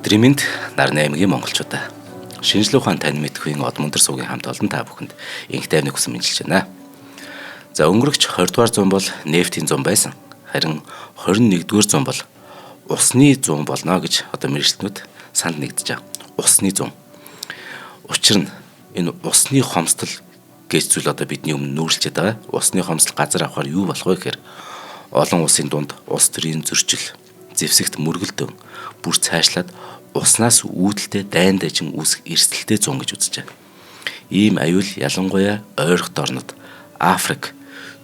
Өдрийн мэнд Нарны аймгийн монголчуудаа шинжлэх ухаан тань мэдхүйн Одмонтор суугийн хамт олон та бүхэнд инх тайвны хүсэн мэдчилж байна. За өнгөрөгч 20 дугаар зуун бол нефтийн зуун байсан. Харин 21 дугаар зуун бол усны зуун болно гэж одоо мэргэжилтнүүд санал нэгдэж байгаа. Усны зуун. Учир нь энэ усны хомсдол гэж зүйл одоо бидний өмнө нүүрлчихэд байгаа. Усны хомсдол газар авахаар юу болох вэ гэхээр олон улсын дунд улс төрийн зөрчил, зэвсэгт мөргөлдөн бүр цаашлаад уснаас үүдэлтэй дайн дажин үүсэх эрсдэлтэй зун гэж үзэж байна. Ийм аюул ялангуяа ойрхон орнод, Африк,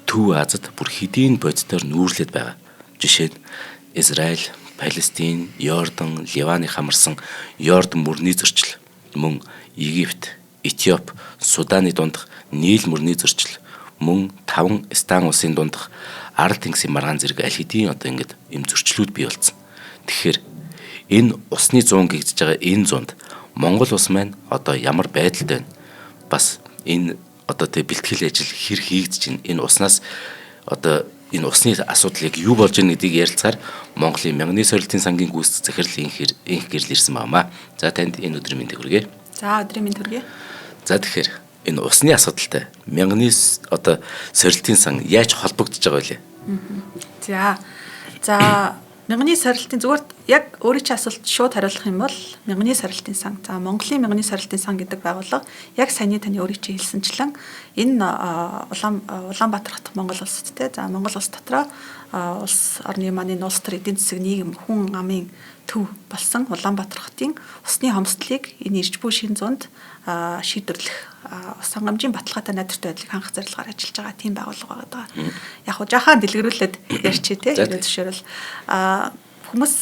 Төв Азад бүр хэдийн бодитоор нүүрлээд байгаа. Жишээ нь Израиль, Палестин, Йордан, Ливаны хамарсан Йордан мөрний зөрчил, мөн Египт, Этиоп, Суданы дундх Нийл мөрний зөрчил, мөн 5 Стан улсын дундх Арал тэнгисийн маргаан зэрэг аль хэдийн одоо ингэж ийм зөрчлүүд бий болсон. Тэгэхээр энэ усны зуун гэгдэж байгаа энэ зуунд Монгол улс маань одоо ямар байдалд байна? Бас энэ одоо тэг бэлтгэл ажил хэр хийгдэж байна? Энэ уснаас одоо энэ усны асуудлыг юу болж байгаа гэдгийг ярилцахаар Монголын мянганы сорилтын сангийн гүйцэтгэх захирал инх гэрэл ирсэн баамаа. За танд энэ өдрийн мэндийг хүргэе. За өдрийн мэнд хүргэе. За тэгэхээр энэ усны асуудалтай мянганы одоо сорилтын сан яаж холбогдож байгаа вэ? За мянганы сорилтын зүгээр яг өөрийн чинь асуулт шууд хариулах юм бол мянганы сорилтын сан. За Монголын мянганы сорилтын сан гэдэг байгууллага яг саяны таны өөрийн чинь хэлсэнчлэн энэ Улаанбаатар хот Монгол улсад те. За Монгол улс дотроо улс орны маань улс төр эдийн засаг нийгэм хүн амын төв болсон Улаанбаатар хотын усны хомсдлыг энэ ирж буй шин зуунд шийдвэрлэх сангамжийн баталгаатай найдвартай байдлыг хангах зорилгоор ажиллаж байгаа тийм байгууллага байгаа. Яг хуу жахаан дэлгэрүүлээд ярьчих тий. Зөвшөөрөл хүмүүс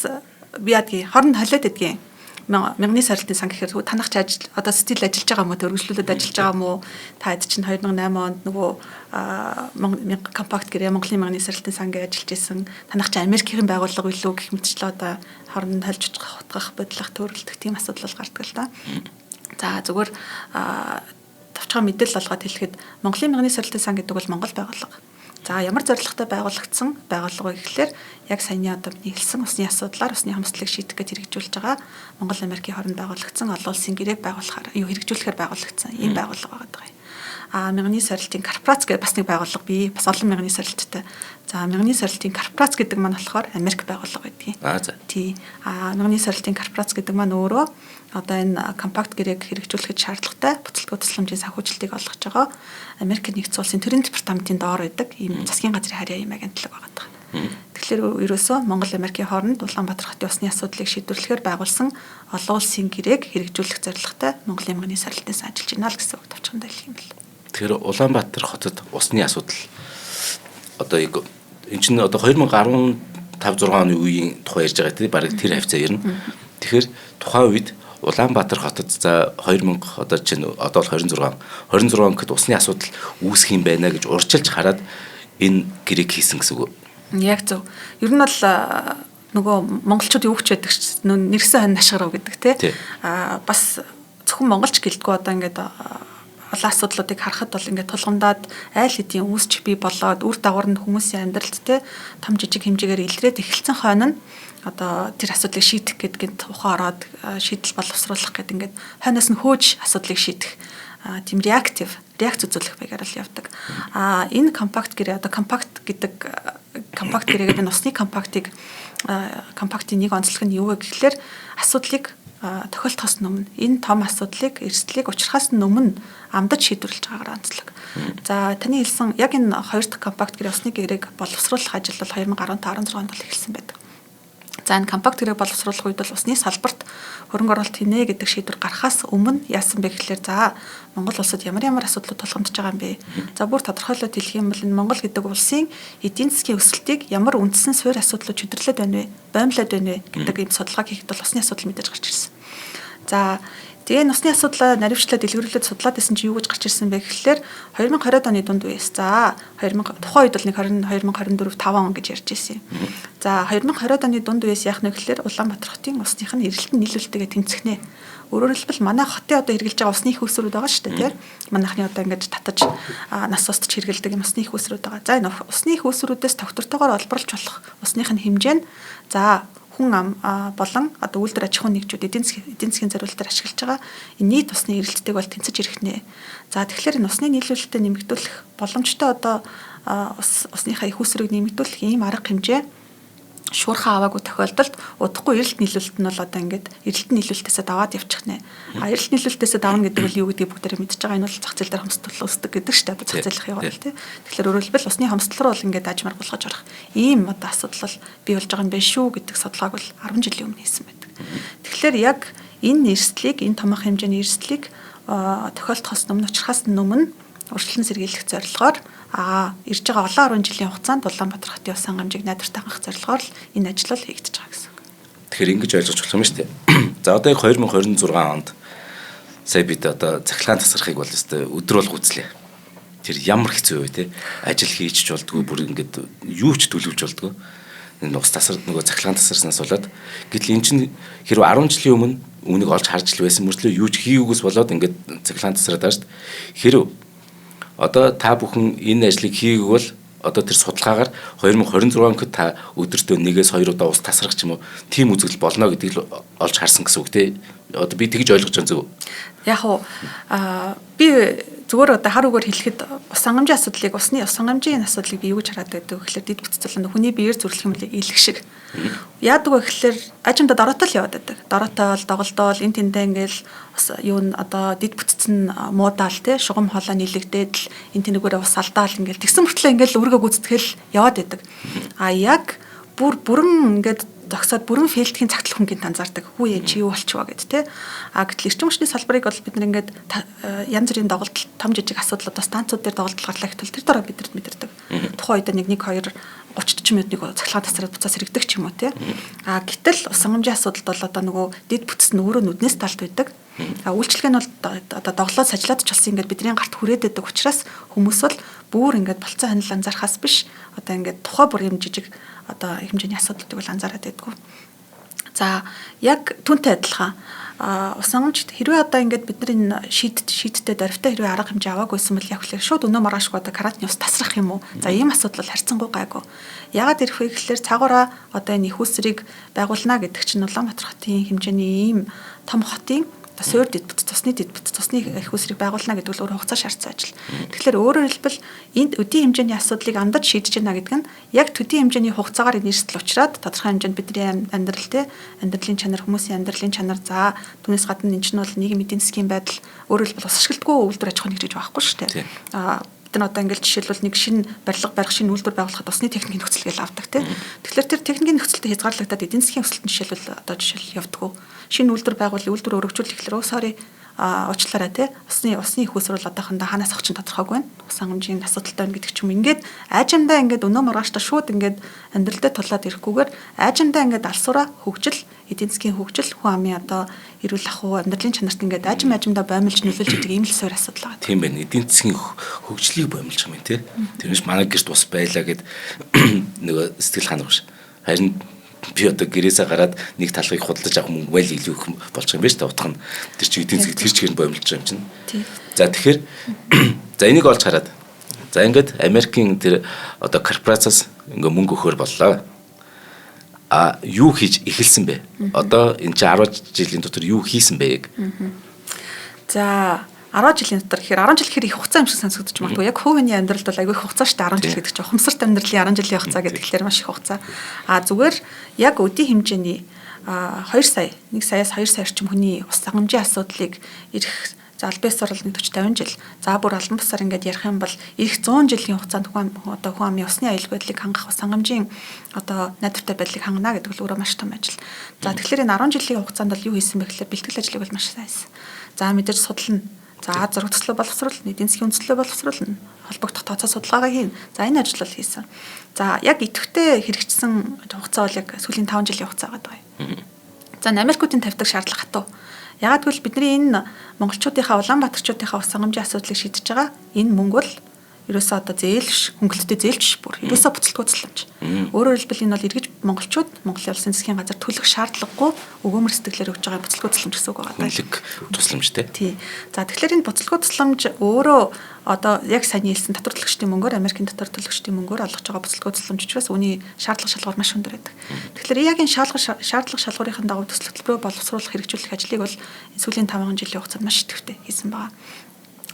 би ядгийн хорон холиод идгийн мянганы сорилтын сан гэхээр танахч ажил одоо стил ажиллаж байгаа юм уу өргөжлүүлээд ажиллаж байгаа юм уу та хэд чинь 2008 онд нөгөө компакт гэрээ Монголын мянганы сорилтын сан гэж ажиллаж исэн танахч Америкийн байгууллага билүү гэх мэтчлээ одоо хорон тольж утгах бодлох төрөлдөх тийм асуудал бол гардаг л да. За зүгээр товчхон мэдээлэл олгоод хэлэхэд Монголын мянганы сорилтын сан гэдэг бол Монгол байгууллага. За ямар зорилготой байгуулагдсан байгууллага вэ гэхээр яг саяны одоо бидний хэлсэн усны асуудлаар усны хомсдлыг шийдэх гэж хэрэгжүүлж байгаа Монгол Америкийн хооронд байгуулагдсан олон улсын гэрээг байгуулахаар хэрэгжүүлэхээр байгуулагдсан ийм байгууллага байгаа юм. Мянганы сорилтын корпорац гэдэг бас нэг байгууллага бий. Бас олон мянганы сорилттай. За мянганы сорилтын корпорац гэдэг маань болохоор Америк байгууллага байдгийг. Тий. Мянганы сорилтын корпорац гэдэг маань өөрөө одоо энэ компакт гэрээг хэрэгжүүлэхэд шаардлагатай буцалт тусламжийн санхүүжилтийг олгож байгаа Америк нэгдсэн улсын төрийн департаментын доор байдаг ийм засгийн газрын харьяа ийм агентлаг байгаа. Тэгэхээр ерөөсөө Монгол Америкийн хооронд Улаанбаатар хотын усны асуудлыг шийдвэрлэхээр байгуулсан олон улсын гэрээг хэрэгжүүлэх зорилготой Монголын мянганы сорилтын сан ажиллаж байна л гэсэн үг товчхондоо хэлэх юм бэл. Тэгэхээр Улаанбаатар хотод усны асуудал одоо энэ чинь одоо 2015 6 оны үеийн тухай ярьж байгаа тийм бараг тэр хавцаа ярина. Тэгэхээр тухайн үед Улаанбаатар хотод за 2000 одоо чинь одоо 26 он гэхэд усны асуудал үүсэх юм байна гэж урьдчилж хараад энэ гэрээг хийсэн гэсэн үг. Яг зөв. Ер нь бол нөгөө монголчууд юу гэж байдаг ч нэрсэн хань ашгарав гэдэг те. Бас зөвхөн монголч гэлтгүй одоо ингээд олон асуудлуудыг харахад бол ингээд тулгамдаад айл хэдийн үүсч бий болоод үр дагавар нь хүмүүсийн амьдралд те том жижиг хэмжээгээр илрээд эхэлсэн хойно нь одоо тэр асуудлыг шийдэх гэдгээд ухаан ороод шийдэл боловсруулах гэдэг ингээд хойноос нь хөөж асуудлыг шийдэх тийм реакц үзүүлэх байгаар л явдаг. Энэ компакт гэрээ одоо компакт гэрээгээд энэ усны компактын нэг онцлог нь юу вэ гэхлээр асуудлыг тохиолдохоос өмнө энэ том асуудлыг эрсдлийг учрахаас өмнө амдаж шийдвэрлэж байгаагаар онцлог. За таны хэлсэн яг энэ хоёр дахь компакт гэрээ усны гэрээг боловсруулах ажил бол 2015-16 онд эхэлсэн байдаг. За энэ компакт гэрээг боловсруулах үед бол усны салбарт хөрөнгө оруулалт хийнэ гэдэг шийдвэр гарахаас өмнө яасан бэ гэхлээр за Монгол улсад ямар асуудлууд тулгамдж байгаа юм бэ? За бүр тодорхойлоод хэлэх юм бол энэ Монгол гэдэг улсын эдийн засгийн өсөлтийг ямар үндсэн суурь асуудлууд чөдөрлөд байна вэ? Боомлоод байна вэ гэдэг ийм судалгааг хийхэд бол усны асуудал мэдээж гарч ирсэн. За тэгээ усны асуудлаа наривчлаад дэлгэрүүлээд судлаад байсан чи юу гэж гарч ирсэн бэ гэхлээр 2020 оны дунд үеэс за тухайн үед бол нэг 2024 5 он гэж ярьж ирсэн юм. За 2020 оны дунд үеэс яах нь гэхлээр Улаанбаатар хотын усных нь эрэлтэн нийлүүлэлтэйгээ тэнцэхнэ. Өөрөөр хэлбэл манай хотын одоо хэрэгжилж байгаа усны их усрууд байгаа шүү дээ тийм. Манайхны одоо ингэж татаж нас устж хэрэгэлдэг юм усны их усрууд байгаа. За энэ усны их усруудаас тогтвортойгоор олборлж болох усных нь хэмжээ нь за хүн ам болон одоо үйлдвэр аж ахуйн нэгжүүд эдийн засгийн зориулалтаар ашиглаж байгаа энэ нийт усны эрэлтдэг бол тэнцэж ирэх нэ. За тэгэхээр энэ усны нийлүүлэлтээ нэмэгдүүлэх боломжтой одоо усныхаа их усрыг нэмэгдүүлэх ийм арга хэмжээ шуурхаа аваагүй тохиолдолд удахгүй эрэлт нийлүүлэлт нь бол одоо ингээд эрэлт нийлүүлэлтээсээ даваад явчих нэ. Эрэлт нийлүүлэлтээсээ давна гэдэг нь юу гэдгийг бүгдээрээ мэдчихэж байгаа. Энэ бол зах зээл дээр хомсдол үүсдэг гэдэг шүү дээ. Зах зээлх яваа тий. Тэгэхээр өөрөөр хэлбэл усны хомсдол руу бол ингээд ажмаар болгож орох ийм одоо асуудал бол бий болж байгаа юм байна шүү гэдэг судалгааг бол 10 жилийн өмнө хийсэн байдаг. Тэгэхээр яг энэ эрсдлийг, энэ томоохон хэмжээний эрсдлийг тохиолдохоос өмнө учрахаас өмнө урьдчилан сэргийлэх зорилгоор ирж байгаа олон 10 жилийн хугацаанд Улаанбаатар хотын ус хангамжийг найдвартай хангах зорилгоор л энэ ажил бол хийгдэж байгаа гэсэн. Тэгэхээр ингэж ойлгож болох юм шүү дээ. За одоо яг 2026 онд сая бид одоо цахилгаан тасрахыг бол өстой өдөр болго үзлээ. Тэр ямар хэцүү вэ те? Ажил хийчих болдгоо бүр ингээд юу ч төлөвлөж болдгоо. Энэ ус тасар нөгөө цахилгаан тасарснаас болоод гэтэл эн чинь хэрвээ 10 жилийн өмнө үүнийг олж харж л байсан мөртлөө юу ч хийгүйгээс болоод ингээд цахилгаан тасраад байгаа шүү дээ. Хэрвээ одоо та бүхэн энэ ажлыг хийгээг бол одоо тэр судалгаагаар 2026 онд та өдөртөө 1-2 удаа ус тасрах ч юм уу тийм үзэгдэл болно гэдгийг л олж харсан гэсэн үг тий. Одоо би тэгж ойлгож байгаа зөв. Яг уу би зүгээр одоо хар үгээр хэлэхэд ус хангамжийн асуудлыг усны ус хангамжийн асуудлыг би юу гэж хараад байдаг вэ гэхээр дэд бүтцэл хүний биеэр зүрлэх юм илэх шиг. Яадаг вэ гэхээр ажимдад ороотой л яваад байдаг. Дороотой бол доголдоол эн тэндээ ингээл юу н одоо дэд бүтцэн муудаал те шугам хоолой нийлэгдээд л эн тэнэгээрээ ус алдаал ингээл тэгсэн мөртлөө ингээл өргөө гүйцэтгэл яваад байдаг. Яг бүрэн ингээд зогсоод бүрэн фейлдхийн цагтлах хүнгийн анзаардаг. Хүү яа чи юу болчихваа гэд те. Гэтэл эрчим хүчний салбарыг бол бид нэг ингээд янз бүрийн доголдол том жижиг асуудал одоо станцууд дээр доголдол гарлаа гэтэл тэр дараа бидэрт мэдэрдэг. Тухайн үед 1 2 30 40 минутыг цахилгаан тасраад буцаа сэрэгдэг ч юм уу те. Гэтэл ус хангамжийн асуудалд бол одоо нөгөө дэд бүтц нь өөрөө нүднээс талд байдаг. Үйлчлэг нь бол одоо доглоод сажлаад ч болсон ингээд бидний гарт хүрээд байдаг учраас хүмүүс бол бүр ингээд болцсон ханил анзаархаас биш одоо ингээд тухай бүр юм жижиг одоо хэмжээний асуудлуудыг бол анзаараад байдгүй. За яг түүнтэй адилхан ус хангамжид хэрвээ одоо ингээд бид нар энэ шийдтэй дөрвтэй хэрвээ арга хэмжээ аваагүйсэн бол яг хүлээх шууд өнөө маргаашгүй одоо карантины ус тасрах юм уу? За ийм асуудал бол харьцангуй гайгүй. Яагаад ирэх вэ гэхээр цагаараа одоо энэ их усрыг байгуулна гэдэг чинь Улаанбаатар хотын хэмжээний ийм том хотын суурь дэд бүтц тусны их усрыг байгуулна гэдэг бол өөр хугацаа шаардсан ажил. Тэгэхээр өөрөөр хэлбэл энд өдийн хэмжээний асуудлыг андаж шийдэж байна гэдэг нь яг төдийн хэмжээний хугацаагаар энэ эрсдэл учраад тодорхой хэмжээнд бидний амьдралын чанар хүмүүсийн амьдралын чанар за түүнээс гадна энэ чинь бол нийгмийн эдийн засгийн байдал өөрөөр хэлбэл ус ашигладгүй үйлдвэр аж ахуйн нэгж байхгүй шүү дээ. Бид нар одоо ингээл жишээлбэл нэг шинэ барилга барих шинэ үйлдвэр байгуулахад усны техникийн нөхцөл гэж авдаг тийм. Тэгэхээр тэр техникийн нөхцөлтэй хязгаарлагдаад эдийн засгийн өсөлтөнд жишээлбэл одоо жишээл явдаггүй. Шинэ үйлдвэр байгуул үйлдвэр өргөжүүлэх гэхлээр уучлаарай тий усны их усрал одоохондоо ханаас авч тодорхойгүй байна. Ус хангамжийн асуудалтай байна гэдэг ч юм ингээд аажимдаа ингээд өнөө маргааштай шууд ингээд амьдралдаа тулаад ирэхгүйгээр аажимдаа ингээд алсураа хөгжил эдийн засгийн хөгжил хүн амын одоо эрүүл ахуй амьдралын чанарт ингээд аажимдаа боомлж нөлөөлж идэг ийм л суур асуудал байгаа. Тийм байна. Эдийн засгийн хөгжлийг боомлж байгаа юм тий. Тэрнээс манай гэрт ус байлаа гэд нөгөө сэтгэл ханах ш. Харин би одоо гэрээсээ гараад нэг талхыг худалдаж авах мөнгө байл илүү их болж байгаа юм байна шүү дээ. Утга нь тэр чинь эдийн засгийн тэр чигээр нь боомлж байгаа юм чинь. За тэгэхээр за энийг олж хараад за ингээд Америкийн тэр одоо корпорациас ингээ мөнгө өгөхөр боллоо. Юу хийж эхэлсэн бэ? Одоо энэ чинь 10 жилийн дотор юу хийсэн бэ? За 10 жилийн дотор гэхээр 10 жил гэхээр их хугацаа юм шиг сонсогдож магадгүй. Яг хувийн амьдралд бол айгүй их хугацаа шүү дээ 10 жил гэдэг чинь. Ухамсарт амьдралын 10 жилийн хугацаа гэхээр маш их хугацаа. Зүгээр яг өдийн хэмжээний 2 сая 1 саяас 2 сая орчим хүний ус хангамжийн асуудлыг ирэх за аль биесээр бол 40-50 жил. За бүр албан бусаар ингээд ярих юм бол ирэх 100 жилийн хугацаанд хүн амын усны аюул байдлыг хангах ус хангамжийн одоо найдвартай байдлыг хангана гэдэг бол өөрөө маш том ажил. За тэгэхээр энэ 10 жилийн хугацаанд бол юу хийсэн бэ гэхээр бэлтгэл ажлыг бол маш сайн хийсэн. За мэдээж судална. За зураг төслөө боловсруулна, эдийн засгийн үндэслэлөө боловсруулна, холбогдох тооцоо судалгаагаа хийн. За энэ ажил бол хийсэн. За яг идэвхтэй хэрэгжсэн хугацаа бол яг сүүлийн 5 жилийн хугацаа байгаа юм. За Америкуудын тавьдаг шаардлага хатуу. Яагад гэвэл бидний энэ монголчуудынхаа Улаанбаатарчуудынхаа ус хангамжийн асуудлыг шийдэж байгаа энэ мөнгө бол ерөөсөө одоо зээл биш, хөнгөлөлтөд зээлч биш бүр. Ерөөсөө буцалтгүй тусламж. Өөрөөр хэлбэл энэ бол эргэж монголчууд Монголын улсын засгийн газар төлөх шаардлагагүй өгөөмөр сэтгэлээр өгж байгаа буцалтгүй тусламж гэсэн үг байна. Хөнгөлөг тусламжтэй. Тий. За тэгэхээр энэ буцалтгүй тусламж өөрөө одоо яг сайн хэлсэн татвар төлөгчдийн мөнгөөр Америкийн татвар төлөгчдийн мөнгөөр олгож байгаа буцалтгүй тусламж учраас үүний шаардлага шалгуур маш өндөр байдаг. Тэгэхээр яг энэ шаардлага шалгуурын дагуу төсөл хөтөлбөрөөр боловсруулах хэрэгжүүлэх ажлыг бол сүүлийн 5 жилийн хугацаанд маш идэвхтэй хийсэн байна.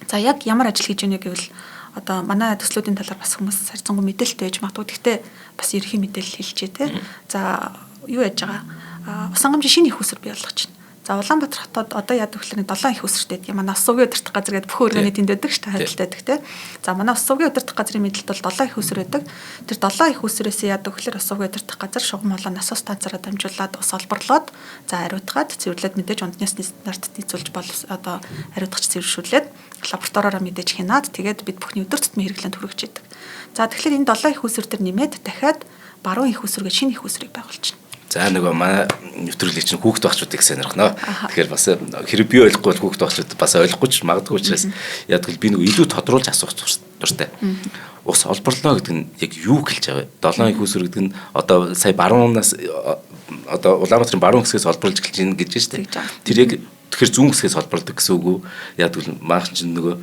За яг ямар ажил хийж ийнэ гэвэл одоо манай төслүүдийн талаар бас хүмүүс харьцангуй мэдээлэлтэй байж магадгүй. Гэхдээ бас ерхий мэдээлэл хэлжээ те. За юу яаж байгаа? Ус хангамжийн шинэ их усэр бий болгож байна. За Улаанбаатар хотод одоо яадаг гэхээр 7 их усртэй гэдэг. Манай ус сувгийн удирдах газар гэдэг бүх өргөний тэнд байдаг шүү дээ, хадгалтай байдаг те. За манай ус сувгийн удирдах газрын мэдлэлд бол 7 их усэр байдаг. Тэр 7 их усрээс яадаг гэхээр ус сувгийн удирдах газар шугам болоо насос станцаараа дамжуулаад ус олборлоод за ариутгаад цэвэрлээд мэдээж ундны стандарт нийцүүлж одоо ариутгач цэвэршүүлээд лабораториороо мэдээж хянаад тэгээд бид бүхний өдөр тутмын хэрэглээнд хүргэж идэг. За тэгэхээр энэ 7 их усэр төр нэмээд дахиад баруун их усргээ шинэ их усрыг байгуулж байна. За нөгөө манай нэвтрүүлэг чинь хүүхд багчуудыг сонирхно. Тэгэхээр бас хэрэг би ойлгохгүй бол хүүхд багчууд бас ойлгохгүй ч магадгүй учраас яг л би нөгөө илүү тодруулж асуух дуртай. Ус олборлоо гэдэг нь яг юу хэлж байгаа вэ? 7 их усүр гэдэг нь одоо сая баруунаас одоо Улаанбаатарын баруун хэсгээс олборлж эхэлж байна гэж байна шүү дээ. Тэр яг тэгэхээр зүүн хэсгээс олборлдог гэсэн үг үү? Яг л маань чинь нөгөө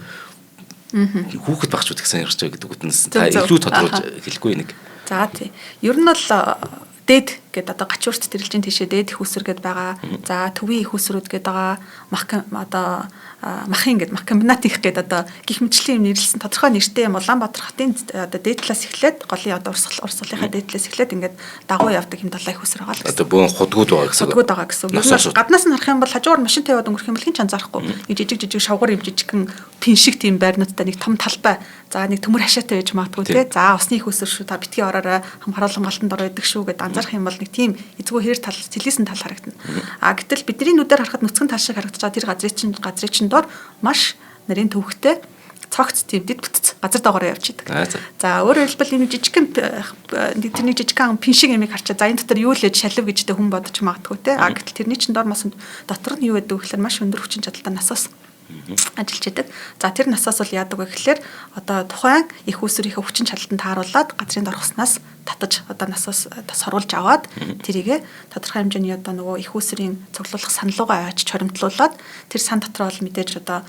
хүүхд багчууд их сонирхож байгаа гэдэг үгнээс та илүү тодруулж хэлэхгүй нэг. За тий. Ер нь бол дээд гэдэг одоо гачуурт тэрэлжин тийшээ дээд их усэр гэдэг байгаа. За төвийн их усрүүд гэдэг байгаа. Одоо махын гэдэг мах комбинат их гэдэг одоо гих мэтчлийн юм нэрлсэн тодорхой нэртэй юм Улаанбаатар хотын одоо дээд талаас эхлээд голын одоо урсгалынхаа дээд талаас эхлээд ингээд дагуу явдаг юм 7 их усэр байгаа л гэсэн. Одоо бөөн худгууд байгаа гэсэн. Худгууд байгаа гэсэн. Ер нь гаднаас нь харах юм бол хажуугаар машин тавиад өнгөрөх юм бол хин ч анзаарахгүй. Нэг жижиг шавгар юм жижигхэн пин шиг тийм байрнуудтай нэг том талбай. За нэг төмөр хашаатай байж магадгүй тий. За усны их усэр шүү та битгий ороорой хамгаалалт галтанд ороо идэг шүү гэдээ анзаарах юм бол нэг тийм эзгүй хэр тал цэлийсэн тал харагдана. Гэтэл бидний нүдээр харахад нүцгэн тал шиг харагдаж байгаа тэр газрын чин дор маш нарийн төвхтэй цогц тийм дэд бүтц газар доогоор явж идэг. За өөрөөр хэлбэл энэ жижигхэн тэрний жижигхэн пин шиг ямиг харчаа. За энэ дотор юу л ээж шалив гэжтэй хүн бодож магадгүй те. Гэтэл тэрний чин дор мас дотор нь юу байдаг гэхээр маш өндөр хүчин чадалтай насаас ажиллаж идэг. За тэр насаас бол яадаг вэ гэхээр одоо тухайн их усрийнхээ хүчин чадалтанд тааруулаад газрын дорхоснаас татаж одоо насаас сорулж аваад тэрийгэ тодорхой хэмжээний одоо нөгөө их усрийн цуглуулах саналуугаа аваач чоримтлуулад тэр сан дотроо бол мэдээж одоо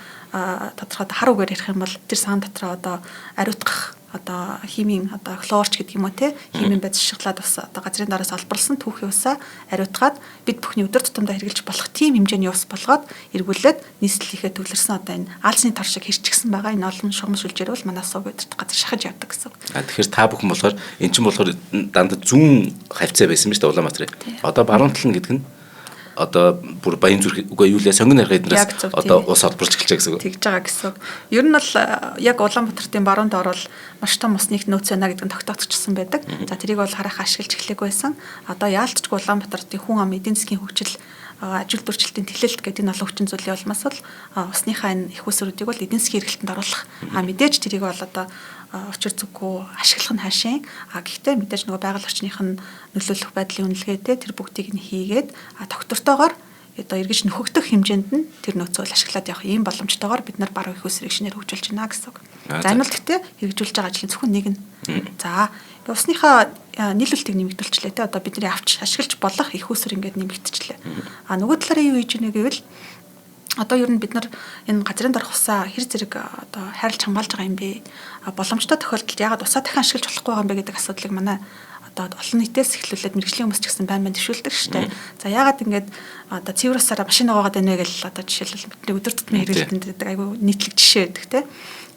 тодорхой хар үгээр ярих юм бол тэр сан дотроо одоо ариутгах одоо химийн одоо хлорч гэдэг юм уу те химийн байц шишглаад бас одоо газрын доороос олборлсон түүхийн усаа ариутгаад бид бүхний өдөр тутамдаа хэрэглэж болох тийм хэмжээний ус болгоод эргүүлээд нийслэлийнхээ төвлөрсөн одоо энэ алсны тор шиг хэрчгсэн байгаа энэ олон шугам сүлжээр бол манай сувг өдөрт газар шахаж явдаг гэсэн. Тэгэхээр та бүхэн болохоор эн чинь болохоор дандаа зүүн хавцаа байсан биз дээ Улаанбаатарын. Одоо баруун тал нь гэдэг нь одоо бүр баян зүрх үгүй юу лээ сонгон арга эднээс одоо ус олборлж эхэлж байгаа гэсэн үг. Тэгж байгаа гэсэн үг. Ер нь бол яг Улаанбаатарын баруун доор бол маш том усны нөөц байна гэдэг нь тогтоогдчихсан байдаг. За тэрийг бол харах ашиглаж эхлэхгүй байсан. Одоо яалтчгүй Улаанбаатарын хүн ам эдийн засгийн хөгжил ажил дурчлалтын тэлэлт гэдэг энэ олон хүчин зүйлийн улмаас бол усныхаа энэ их усруудыг бол эдийн засгийн эргэлтэнд оруулах. Мэдээж тэрийг бол одоо учир зүггүй ашиглах нь хаашийн гэхдээ мэдээж нөгөө байгаль орчных нь нөлөөлөх байдлын үнэлгээтэй тэр бүгдийг нь хийгээд тогтвортойгоор одоо эргэж нөхөгдөх хэмжээнд нь тэр нөөцөө ашиглаад явах ийм боломжтойгоор бид нар баруун их усрыг шинээр хөгжүүлж байна гэсэн үг. За энэ бол гэхдээ хэрэгжүүлж байгаа ажлын зөвхөн нэг нь. За усныхаа нийлүүлэлтийг нэмэгдүүлчлээ те одоо бидний авч ашиглаж болох их уср ингээд нэмэгдчихлээ. Нөгөө талаараа юу хийж ийнэ гэвэл одоо ер нь бид нар энэ газрын дорх усаа хэр зэрэг одоо хайрлж хамгаалж байгаа юм бэ? Боломжтой тохиолдолд ягаад усаа дахин ашиглаж болохгүй байгаа юм бэ гэдэг асуудлыг манай одоо олон нийтээс эхлүүлээд мэргэжлийн хүмүүс ч гэсэн байн дэвшүүлдэг шүү дээ. За ягаад ингээд одоо цэвэр усаараа машин угаагаад байна вэ гэж одоо жишээлбэл бидний өдөр тутмын хэрэглэлтэнд гэдэг айгүй нийтлэг жишээ байдаг те.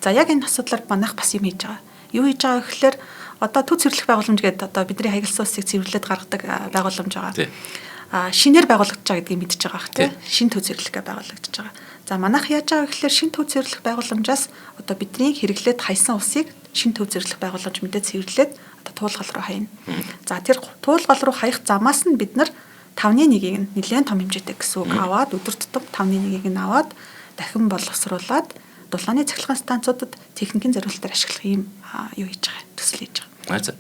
За яг энэ асуудлаар манайх бас юм хийж байгаа. Юу хийж байгаа гэхээр одоо төв цэвэрлэх байгууламж гэдэг одоо бидний хаягдсан усыг цэвэрлээд гаргадаг байгууламж байгаа. Шинээр байгуулагдаж байгаа гэдгийг мэдчихэж байгаа хэ тийм шин төв цэвэрлэхгээ байгуулагдаж байгаа. За манайх яаж байгаа гэхээр шин төв цэвэрлэх байгууламжаас одоо бидний хэрэглээд хайсан усыг шин төв цэвэрлэх байгууламж мэдээ цэвэрлээд одоо туулгал руу хаяна. За тэр туулгал руу хаях замаас нь бид нар 5-1-ийг нь нэлээд том хэмжээтэй гэсэн үг аваад өдөр тутам 5-1-ийг нь аваад дахин боловсруулад дулааны цахилгаан станцуудад техникийн зориулалтаар ашиглах юм юу хийж байгаа төсөл хийж байгаа.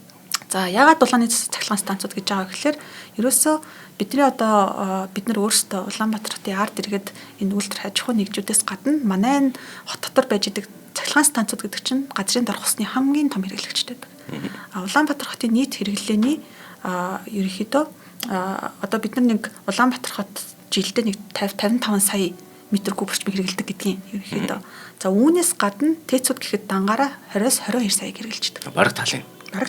За ягаад дулааны цахилгаан станцууд гэж байгаа гэхээр ерөөсөө бидний одоо бид нар өөрсдөө Улаанбаатар хотын ард иргэд энэ үйлдвэр аж ахуйн нэгжүүдээс гадна манай энэ хот дотор байж идэг цахилгаан станцууд гэдэг чинь газрын дор усны хамгийн том хэрэглэгчтэй байдаг. Улаанбаатар хотын нийт хэрэглээний ерөнхийдөө одоо бид нар нэг Улаанбаатар хот жилдээ нэг 55 сая метр куб орчим хэрэглэдэг гэдгийг ерөнхийдөө. За үүнээс гадна ТЭЦ-үүд гэхэд дангаараа 20-22 сая хэрэгжилдэг. Бараг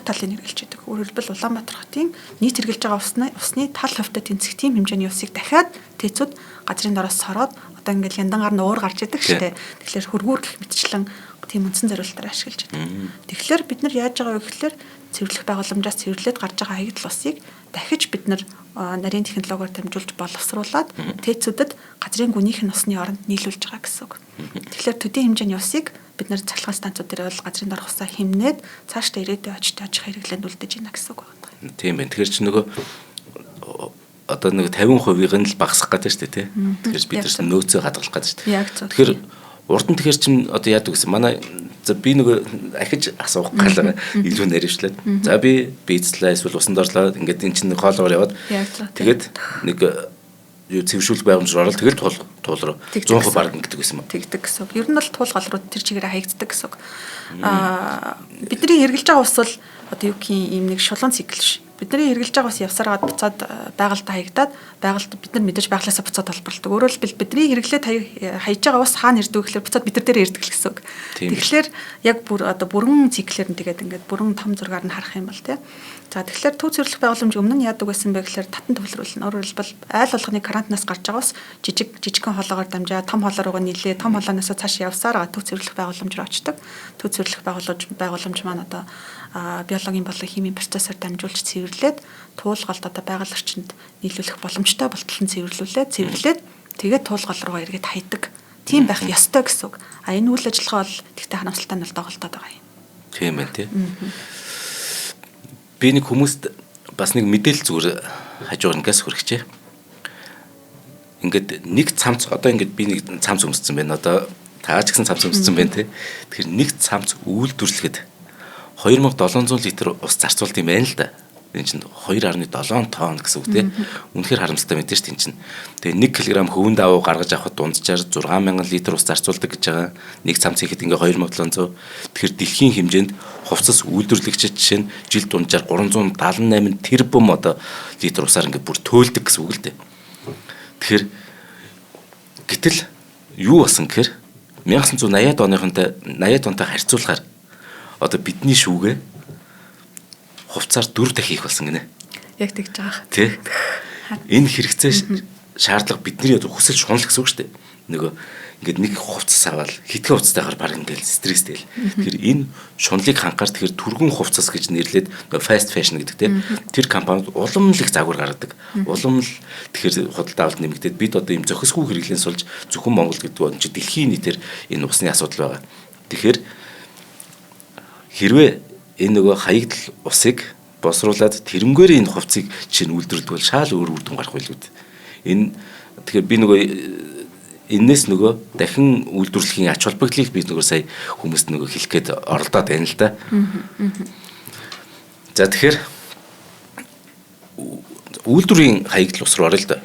талын хэрэгжилж байдаг. Өөрөөр хэлбэл Улаанбаатар хотын нийт хэрэгжилж байгаа усны тал хувьтай тэнцэх тийм хэмжээний усыг дахиад ТЭЦ-үүд газрын дороос сороод одоо ингээд яндангаар нь уур гарч идэг шүү дээ. Тэгэхээр хөргүүр гэх мэтчлэн тийм үндсэн зориулалтаар ашиглаж байдаг. Тэгэхээр бид нар яаж байгаа вэ гэхээр цэвэрлэх байгууламжаас цэвэрлээд гарч байгаа хаягдл усыг дахиж бид нар нарийн технологиор дамжуулж боловсруулад ТЭЦ-үдэд газрын гүнийх нь усны оронд нийлүүлж байгаа гэсэн үг. Тэгэхээр төдий хэмжээний усыг бид нар цахилгаан станцууд дээр бол газрын дор усаа хэмнээд цаашдаа ирээдүйн очиж хэрэглээнд үлдээж байна гэсэн үг байна. Тийм байна. Тэгэхээр чи нөгөө одоо нэг 50%-ийг нь л багасгах гэдэг шүү дээ, тий. Тэгэхээр бид нар нөөцөө хадгалах гэдэг шүү дээ. Яг зөв. Тэгэхээр урд нь тэгэхээр чин одоо яадаг гэсэн манай за би нөгөө ахиж асуух гал илүү наривчлаад за би бийцлээ эсвэл усан дорлоо ингээд эн чинь хоолоор яваад тэгээд нэг юу цэвэршүүлэх байгууламжаар орол тэгэл туул руу 100% баг гэдэг гэсэн юм. Тэгдэг гэсэн. Ер нь бол туул гал руу тэр чигээр хаягддаг гэсэн. Бидний хэрэгжилж байгаа ус бол одоо юу гэх юм нэг шулуун цикл ш. Бидний хэрэгжилж байгаа ус явсараад буцаад байгальд хаягдаад байгальд бид нар мэдээж байгалаасаа буцаад толборлдог. Өөрөөр хэлбэл бидний хэрэглээд хаяж байгаа ус хаана ирдэг гэхээр буцаад бид нар дээр ирдэг гэсэн үг. Тэгэхээр яг одоо бүрэн циклээр нь тэгээд ингээд бүрэн том зургаар нь харах юм бол тий. За тэгэхээр төв цэвэрлэх байгууламж өмнө нь яадаг байсан бэ гэхээр татан төвлөрүүлнэ. Өөрөөр хэлбэл айл болгоны карантинаас гарч байгаа ус жижигхэн хоолоогоор дамжаад том хоолоор угаа нийлээ. Том хоолооноос цааш явсаар төв цэвэрлэх байгууламж руу очдог. Төв цэвэрлэх байгууламж маань одоо биологийн болон химийн процессор дамжуулж цэвэрлээд туулгалд одоо байгаль орчинд нийлүүлэх боломжтой болтол нь цэвэрлээд тэгээд туулгал руугаа эргээд хайдаг. Тийм байх ёстой гэсэн үг. Энэ үйл ажиллагаа бол тэгтээ харамсалтай нь бол доголдоод байгаа юм. Тийм байна тий. Би нэг хүмүүст бас нэг мэдээлэл зүгээр хажуугаар ингээс хүргэжээ. Ингээд нэг цамц одоо ингээд би нэг цамц өмссөн байна. Одоо таач гэсэн цамц өмссөн байна тий. Тэгэхээр нэг цамц үйлдвэрлэхэд 2700 литр ус зарцуулт юм байна л да. Энэ чинь 2.7 тонн гэсэн үг тий. Үнэхээр харамсалтай мэдээ шүү дээ чинь. Тэгээ 1 кг хөвөн давуу гаргаж авахд дунджаар 6000 литр ус зарцуулдаг гэж байгаа. Нэг цамц ихэд ингээ 2700. Тэгэхээр дэлхийн хэмжээнд хувцас үйлдвэрлэгчид жишээ нь жил дунджаар 378 тэрбум одоо литр усаар ингээ бүр төөлдөг гэсэн үг л дээ. Тэгэхээр гэтэл юу болсон гэхээр 1980-ад оныхонтой 80-ад онтой харьцуулахаар одоо бидний шүүгээ хувцаар 4 дахин их болсон гинэ. Яг тэгж байгаа. Тэ. Энэ хэрэгцээ шаардлага бидний одоо хүсэл шунал гэсэн үг шүү дээ. Нөгөө ингээд нэг хувцас аваад хитгэн хувцастайгаар баг ингээд стресстэй л. Тэгэхээр энэ шунлыг хангахаар тэгэхээр түргэн хувцас гэж нэрлээд нөгөө fast fashion гэдэг тийм тэр компаниуд улам л их загвар гаргадаг. Улам л тэгэхээр худалдаа авалт нэмэгдээд бид одоо ийм зохисгүй хэрэглэн сулж зөвхөн Монгол гэдэг нь чи дэлхийн нийтээр энэ усны асуудал байгаа. Тэгэхээр хэрвээ энэ нөгөө хаягдл усыг босруулад тэрнгээр энэ хувцсыг чинь үйлдвэрлэдэг бол шал өөр үр дүн гарах байлгүй. Энэ тэгэхээр би нөгөө энэс нөгөө дахин үйлдвэрлэхийн ач холбогдлыг би нөгөө сая хүмүүст нөгөө хэлэх гээд оролдоод байна л да. За тэгэхээр үйлдвэрийн хаягдл ус руу орё л да.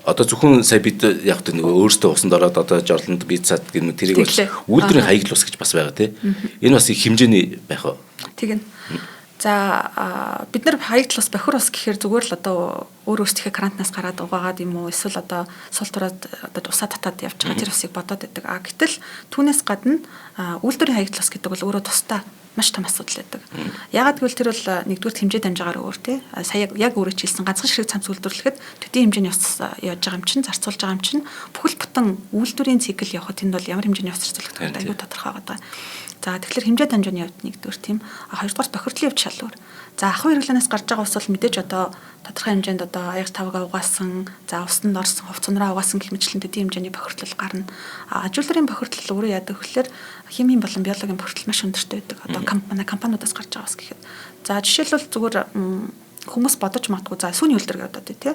Одоо зөвхөн сая бид яг тэ нөгөө өөрсдөө усанд ороод одоо жорлонд бицад гэнэ тэрийг үйлдвэрийн хаягдл ус гэж бас байгаа тий. Энэ бас их хэмжээний байх уу? Тэгнь. За бид нар хаягдл ус бохир ус гэхээр зүгээр л одоо өөр өөрсдийнхээ карантинаас гараад угаагаад юм уу эсвэл одоо сул тураад одоо усаа татаад явж байгаа тэр усыг бодоод байдаг. Гэтэл түүнээс гадна үйлдвэрийн хаягдл ус гэдэг бол өөрөө тусдаа маш том асуудал байдаг. Яагаад гэвэл тэр бол нэгдүгээр хэмжээ дамжаагаар өөр тий. Сая яг өөрөө чилсэн ганцхан ширхэг цамц үйлдвэрлэхэд төдий хэмжээний ус яаж байгаа юм чинь зарцуулж байгаа юм чинь бүхэл бүтэн үйлдвэрийн цикл явахад тэнд бол ямар хэмжээний ус зарцуулах гэдэг аюу тодорхой байгаа. За тэгэхээр хэмжээ дамжааны хувьд нэгдүгээр тийм хоёрдугаар бохирдлын хувьд шал өөр. За ахуй хэрэглэнээс гарч байгаа ус бол мэдээж одоо тодорхой хэмжээнд одоо аяг тавга угаасан, за усанд орсон хувцсанараа угаасан гэх мэтлэн төдий хэмжээний бохирдол гарна. Ажилтны бохирдол өөрөө яадаг гэхээр химийн болон биологийн бохирдол маш өндөртэй байдаг. Одоо манай компаниудаас гарч байгаа ус гэхэд. За жишээлбэл зүгээр хүмүүс бодож матгүй за сүүний үйлдвэр гэдэг тий.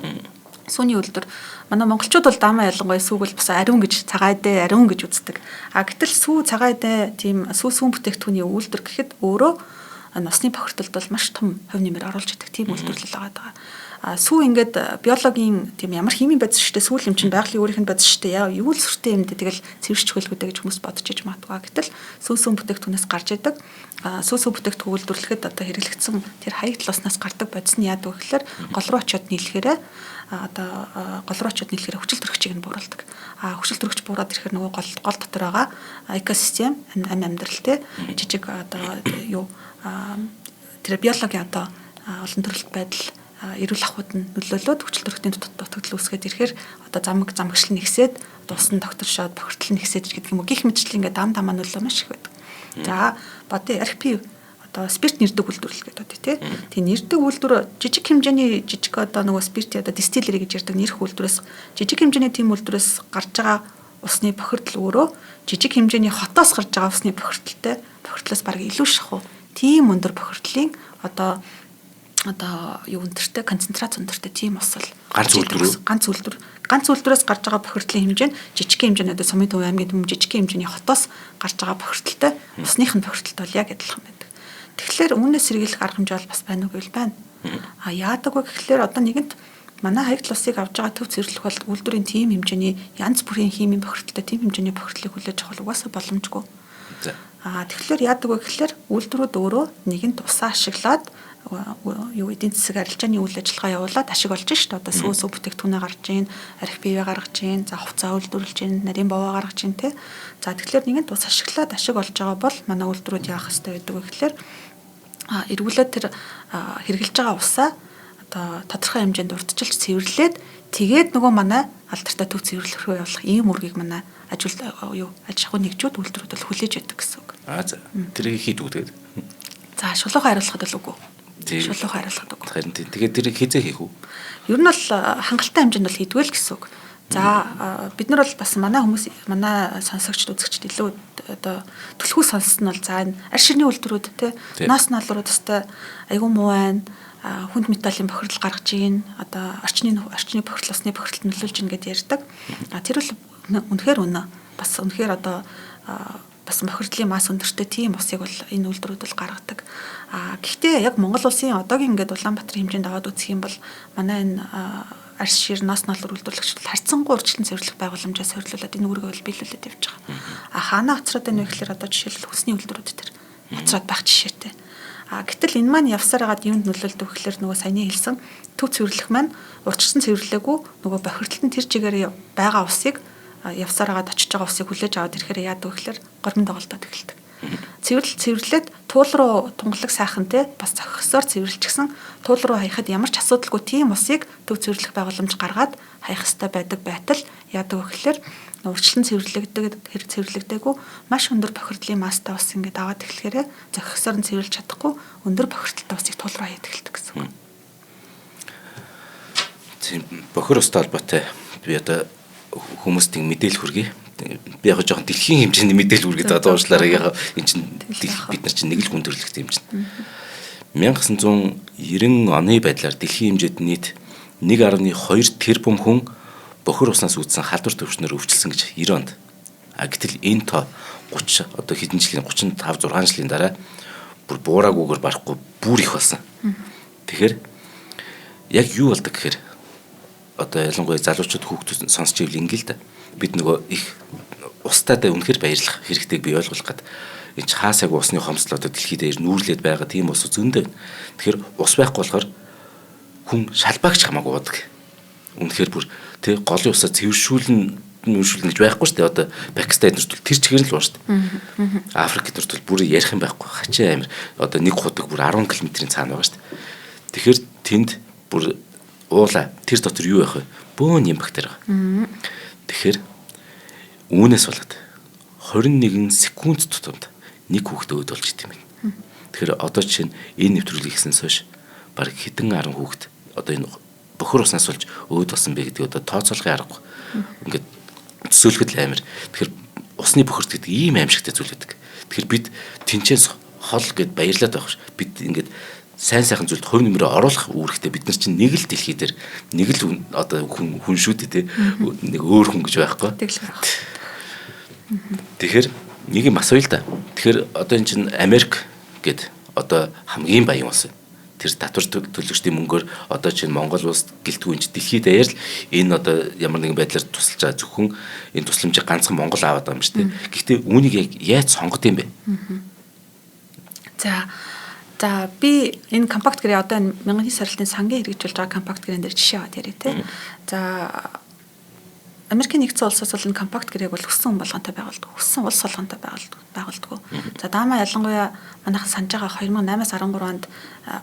Сүүний үйлдвэр манай монголчууд бол даамаа ялангуяа сүүг бол бас ариун гэж цагаан дэ ариун гэж үздэг. Гэтэл сүү цагаан дэ тийм сүүн бүтээгдэхүүний үйлдвэр гэхэд өөрөө насны бохирдолд бол маш том хувь нэмэр оруулж идэг тийм үйлдвэрлэл байгаа. сүү ингээд биологийн тийм ямар химийн бодис штэ сүүл юм чинь байгалийн өөрийнх нь бодис штэ яа юу л сүртэй юм дэ тэгэл цэвэрч хөлгүүдэй гэж хүмүүс бодож иж магадгүй. Гэтэл сүүсүүн бүтээгдэхүүнээс гарч идэг сүүсүү бүтээгдэхүүн үйлдвэрлэхэд одоо хэрэглэгдсэн тэр хаяг талааснаас гардаг бодис нь яадаг вэ гэхээр гол руу очиод нийлэхээр гол руу очиод нийлэхээр хүчил төрөгчийг нь бууруулдаг. Хүчил төрөгч буураад ирэхээр нөгөө гол дотор байгаа экосистем амьдрал те жижиг одоо юу тэр биологийн одоо олон төрөлт байдал эрүүл ахуйд нь нөлөөлөд хүчил төрөгтийн дутагдал үүсгээд ирэхээр одоо замгшлал нэгсээд одоо усан тогтворшоод бохирдол нэгсээд гэдэг юм уу гих мэтчлийн ингээд дам дамаа нөлөө маш их байдаг. За бодё RP одоо спирт нэрдэг үйлдвэрлэл гэдэг тий. Тэгээ нэрдэг үйлдвэр жижиг хэмжээний жижиг одоо нөгөө спирт одоо дистиллери гэж ярддаг нэрх үйлдвэрээс жижиг хэмжээний тийм үйлдвэрээс гарч байгаа усны бохирдол өөрөө жижиг хэмжээний хотоос гарч байгаа усны бохирдлоос бараг илүү шахуу тийм өндөр бохирдлын одоо юу өнтертэй концентрац өнтертэй тийм ус бол ганц үйлдвэрээс гарч байгаа бохирдлын хэмжээ нь жижиг хэмжээний одоо Сумын Төв аймгийн жижиг хэмжээний хотоос гарч байгаа бохирдолтой усных нь бохирдолтой бол яг адилхан байдаг. Тэгэхээр үүнээс сэргийлэх арга хэмжээ бол бас байна уу гэвэл байна. Яадаг вэ гэхлээр одоо нэгэнт манай хаягдл усыг авж байгаа төв цэвэрлэх бол үйлдвэрийн тийм хэмжээний янз бүрийн химийн бохирдолтой тийм хэмжээний бохирдлыг хүлээж авах угаасаа боломжгүй. Тэгэхээр яадаг вэ гэхлээр үйлдвэрүүд өөрөө нэгэнт усаа ашиглаад юу эдийн засаг арилжааны үйл ажиллагаа явуулаад ашиг олж шít одоо сүүсүү бүтээгдэхүүнээ гаргаж гин арх бивээ гаргаж гин за хувцас үйлдвэрлэж гин нарийн бовоо гаргаж гин те за тэгэхээр нэгэнт ус ашиглаад ашиг олж байгаа бол манай үйлдвэрүүд яах ёстой гэдэг вэ гэхлээр эргүүлээд тэр хэрглэж байгаа усаа одоо тодорхой хэмжээнд урдчилж цэвэрлээд тэгээд нөгөө манай алдартай төв цэвэрлэх рүү явуулах ийм үргийг манай аж ахуй нэгжүүд үйлдвэрүүд бол хүлээж байдаг гэсэн үг. За тэрийг хийдэг тэгээд. За шулуухан хариулахад л үгүй. Шулуухан хариулахад үгүй. Харин тэгээд тэрийг хизээ хийх үү? Ер нь бол хангалттай хэмжээнд бол хийдгүү л гэсэн үг. За бид нар бол бас манай сонсогчд үзэгчд илүү одоо түлхүү сонссон нь бол за энэ арь ширний үйлдвэрүүд те ноос налрууд өстой айгүй муу байна. Хүнд металлын бохирдол гаргаж ийн одоо орчны бохирдол усны бохирдолд нөлөөлж ийн гэдээ ярьдаг. Тэр бол үнэхээр үнэ. Бас үнэхээр одоо бас бохирдлын мас өндөртэй тийм усыг бол энэ үйлдвэрүүд бол гаргадаг. Гэхдээ яг Монгол улсын одоогийн ингээд Улаанбаатар хэмжээнд аваад үзэх юм бол манай энэ арь шир ноос налур үйлдвэрлэгч харьцангуй урьдчилан цэвэрлэх байгууламжаас сорилуулад энэ үүргээ бол биелүүлээд явж байгаа. Хаана хоцроод байна вэ гэхээр одоо жишээлбэл хүсний үйлдвэрүүд төр хоцроод байх жишээтэй. Гэтэл энэ маань явсаар хагаад юунд нөлөөлдөг гэхээр нөгөө саяны хэлсэн төв цэвэрлэх маань урьдчилан цэвэрлээгүй нөгөө бохирдолд нь тэр чигээр байгаа усыг явсаар хагаад очиж байгаа усыг хүлээж аваад ирэхээр яадаг вэ гэхээр гормон доголдоод эхэлдэг. Цэвэрлээд туул руу тунгалаг сайхан те бас зохисоор цэвэрлчихсэн туул руу хаяхад ямар ч асуудалгүй тийм усыг төв цэвэрлэх байгууламж гаргаад хаях ёстой байдаг байтал яадаг вэ гэхээр урьдчилан цэвэрлэгдээгүй маш өндөр бохирдлын мастай ус ингээд аваад эхлэхээр зохисоор нь цэвэрлж чадахгүй өндөр бохирдолтой усыг туул руу хаяад эхэлдэг гэсэн. Тийм бохир устай холбоотой би одоо хүмүүст мэдээлэл хүргэе. Би яг жоохон дэлхийн хэмжээний мэдээлэл хүргэе за дуушлаараа яг энэ чинь бид нар чинь нэг л хүн төрлөخت юм чинь. 1990 оны байдлаар дэлхийн хэмжээнд нийт 1.2 тэрбум хүн бохир уснаас үүдсэн халдвар төвчнөр өвчлсөн гэж 90 онд. Гэтэл энэ тоо 30 одоо хэдэн жилийн 35 6 жилийн дараа бүр буураагүйгээр барахгүй бүр их болсон. Тэгэхээр яг юу болдог гэхээр одоо ялангуяа залуучууд хүүхдүүд сонсч ивэл ингээл да бид нөгөө их устдаа үнэхээр баярлах хэрэгтэйг бий ойлгуулах гээд энэ ч хаасайг усны хомсдол одоо дэлхийд дээр нүүрлээд байгаа тийм ус зөндөө. Тэгэхээр ус байхгүй болохоор хүн шалбаагч хамаагүй бодог. Үнэхээр бүр тэг голын усаа цэвэршүүлнэ гэж байхгүй шүү дээ. Одоо Пакистан нэрт тэр чигээр л байна шүү дээ. Африк нэрт бүр ярих юм байхгүй. Хачаа амир одоо нэг худаг бүр 10 км-ийн цаана байгаа шүү дээ. Тэгэхээр тэнд бүр уула тэр дотор юу байх вэ? Бөөн юм бактери байгаа. Тэгэхээр үүнээс болоод 21 секунд тутамд нэг хүүхэд өөд болж идэм байна. Тэгэхээр одоо жишээ нь энэ нэвтрүүлгийг хийснээс хойш баг хэдэн 10 хүүхэд одоо энэ бохир уснаас болж өөд болсон бэ гэдэг одоо тооцоолохын аргагүй. Ингээд төсөөлөхөд л амир. Тэгэхээр усны бохирд гэдэг ийм аимшигтай зүйл байдаг. Тэгэхээр бид тэнцээс хол гэд баярлаад байх ш. Бид ингээд сайн сайхан зүйлд хувь нэмрээ оруулах үүрэгтэй бид нар чинь нэг л дэлхий дээр нэг л одоо хүн шүү дээ нэг өөр хүн гэж байхгүй. Тэгэхээр нэг юм асууя л да. Тэгэхээр одоо энэ чинь Америк гэд одоо хамгийн баян улс. тэр татвар төлөгчдийн мөнгөөр одоо чинь Монгол улс гэлтгүй энэ дэлхийд даяар л энэ одоо ямар нэгэн байдлаар тусалж байгаа зөвхөн энэ тусламжийг ганцхан Монгол аваад байгаа юм шүү дээ. Гэхдээ үүнийг яг яаж сонгох юм бэ? За би энэ компакт гэрээ одоо энэ мянган саралтын сангийн хэрэгжүүлж байгаа компакт гэрээн дээр жишээ аваад яриа те. За Америкийн нэгдсэн улсаас бол энэ компакт гэрээг бол өссөн болгонтой байгуулдаг. Өссөн улс болгонтой байгуулдаг. За даамаа ялангуяа манайхан санаж байгаа 2008-аас 13 онд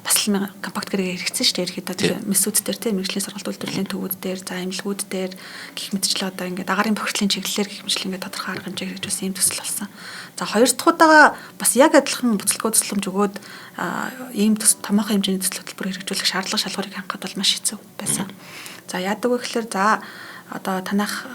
бас л компакт гэрээг хэрэгжсэн шүү дээ. Ерөөхдөө тэр мессүүд дээр тийм мэрэгжлийн сургалт үйлдвэрлэлийн төвүүд дээр, за эмнэлгүүд дээр гэх мэтчлээ одоо ингээд агаарын бохирдлын чиглэлээр гэх мэтчлээ ингээд тодорхой арга хэмжээ хэрэгжүүлсэн юм төсөл болсон. За хоёр дахь удаага бас яг адилхан буцалгүй тусламж өгөөд ийм томоохон хэмжээний төсөл хөтөлбөр хэрэгжүүлэх шаардлага шалгуурыг хангахад бол маш хэцүү байсан. За яадаг вэ гэхээр за одоо танах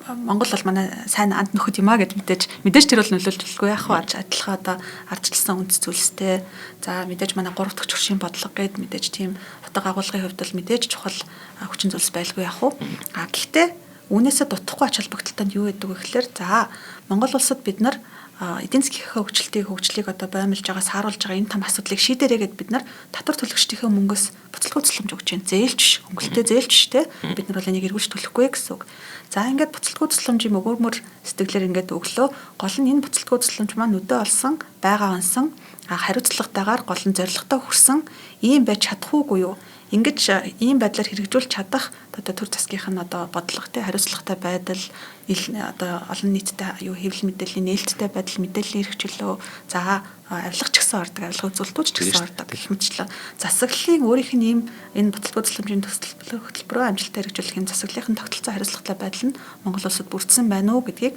Монгол бол манай сайн анд нөхөд юм а гэд мэдээж тэр бол нөлөөлжлгүй яах вэ? Адилхан одоо ардчилсан үндэс зүйлстэй. За мэдээж манай 3 дахь хөршийн бодлого гэд мэдээж тийм утга агуулгын хувьд бол мэдээж чухал хүчин зүйлс байлгүй яах вэ? Гэхдээ үүнээсээ дутхгүй ач холбогдолтой нь юу гэдэг вэ гэхээр за Монгол улсад бид нар эдийн засгийн хөгжлийг одоо боомлж байгаа сааруулж байгаа энэ том асуудлыг шийдэрэй гэд бид нар татвар төлөгчдийнхээ мөнгөөс буцалгүй тусламж өгч जैन. Зээлч биш, хөнгөлтэй зээлч биш те. Бид нар бол энийг эргүүлж төлөхгүй гэсэн үг. За ингээд буцалгүй тусламжийн өгөөмөр сэтгэлээр ингээд өглөө гол нь энэ буцалгүй тусламж маань өдөө олсон, байгаа онсон, хариуцлагатайгаар гол нь зорилготой хүрсэн ийм байж чадахгүй юу? Ингэж ийм байдлаар хэрэгжүүлж чадах одоо төр засгийнх нь одоо бодлоготой хариуцлагатай байдал одоо олон нийтэд юу хэвлэл мэдээллийн нээлттэй байдал мэдээллийн хэрэгжүүлөө за авилгач гэсэн ордог авилгын үзүүлэлтүүд ч гэсэн ордог гэх мэтчлээ засаглалын өөрийнх нь ийм энэ буцалгүй тусламжийн хөтөлбөрөөр амжилттай хэрэгжүүлэх юм засаглалын тогтолцоо хариуцлагатай байдал нь Монгол улсад бүрдсэн байна уу гэдгийг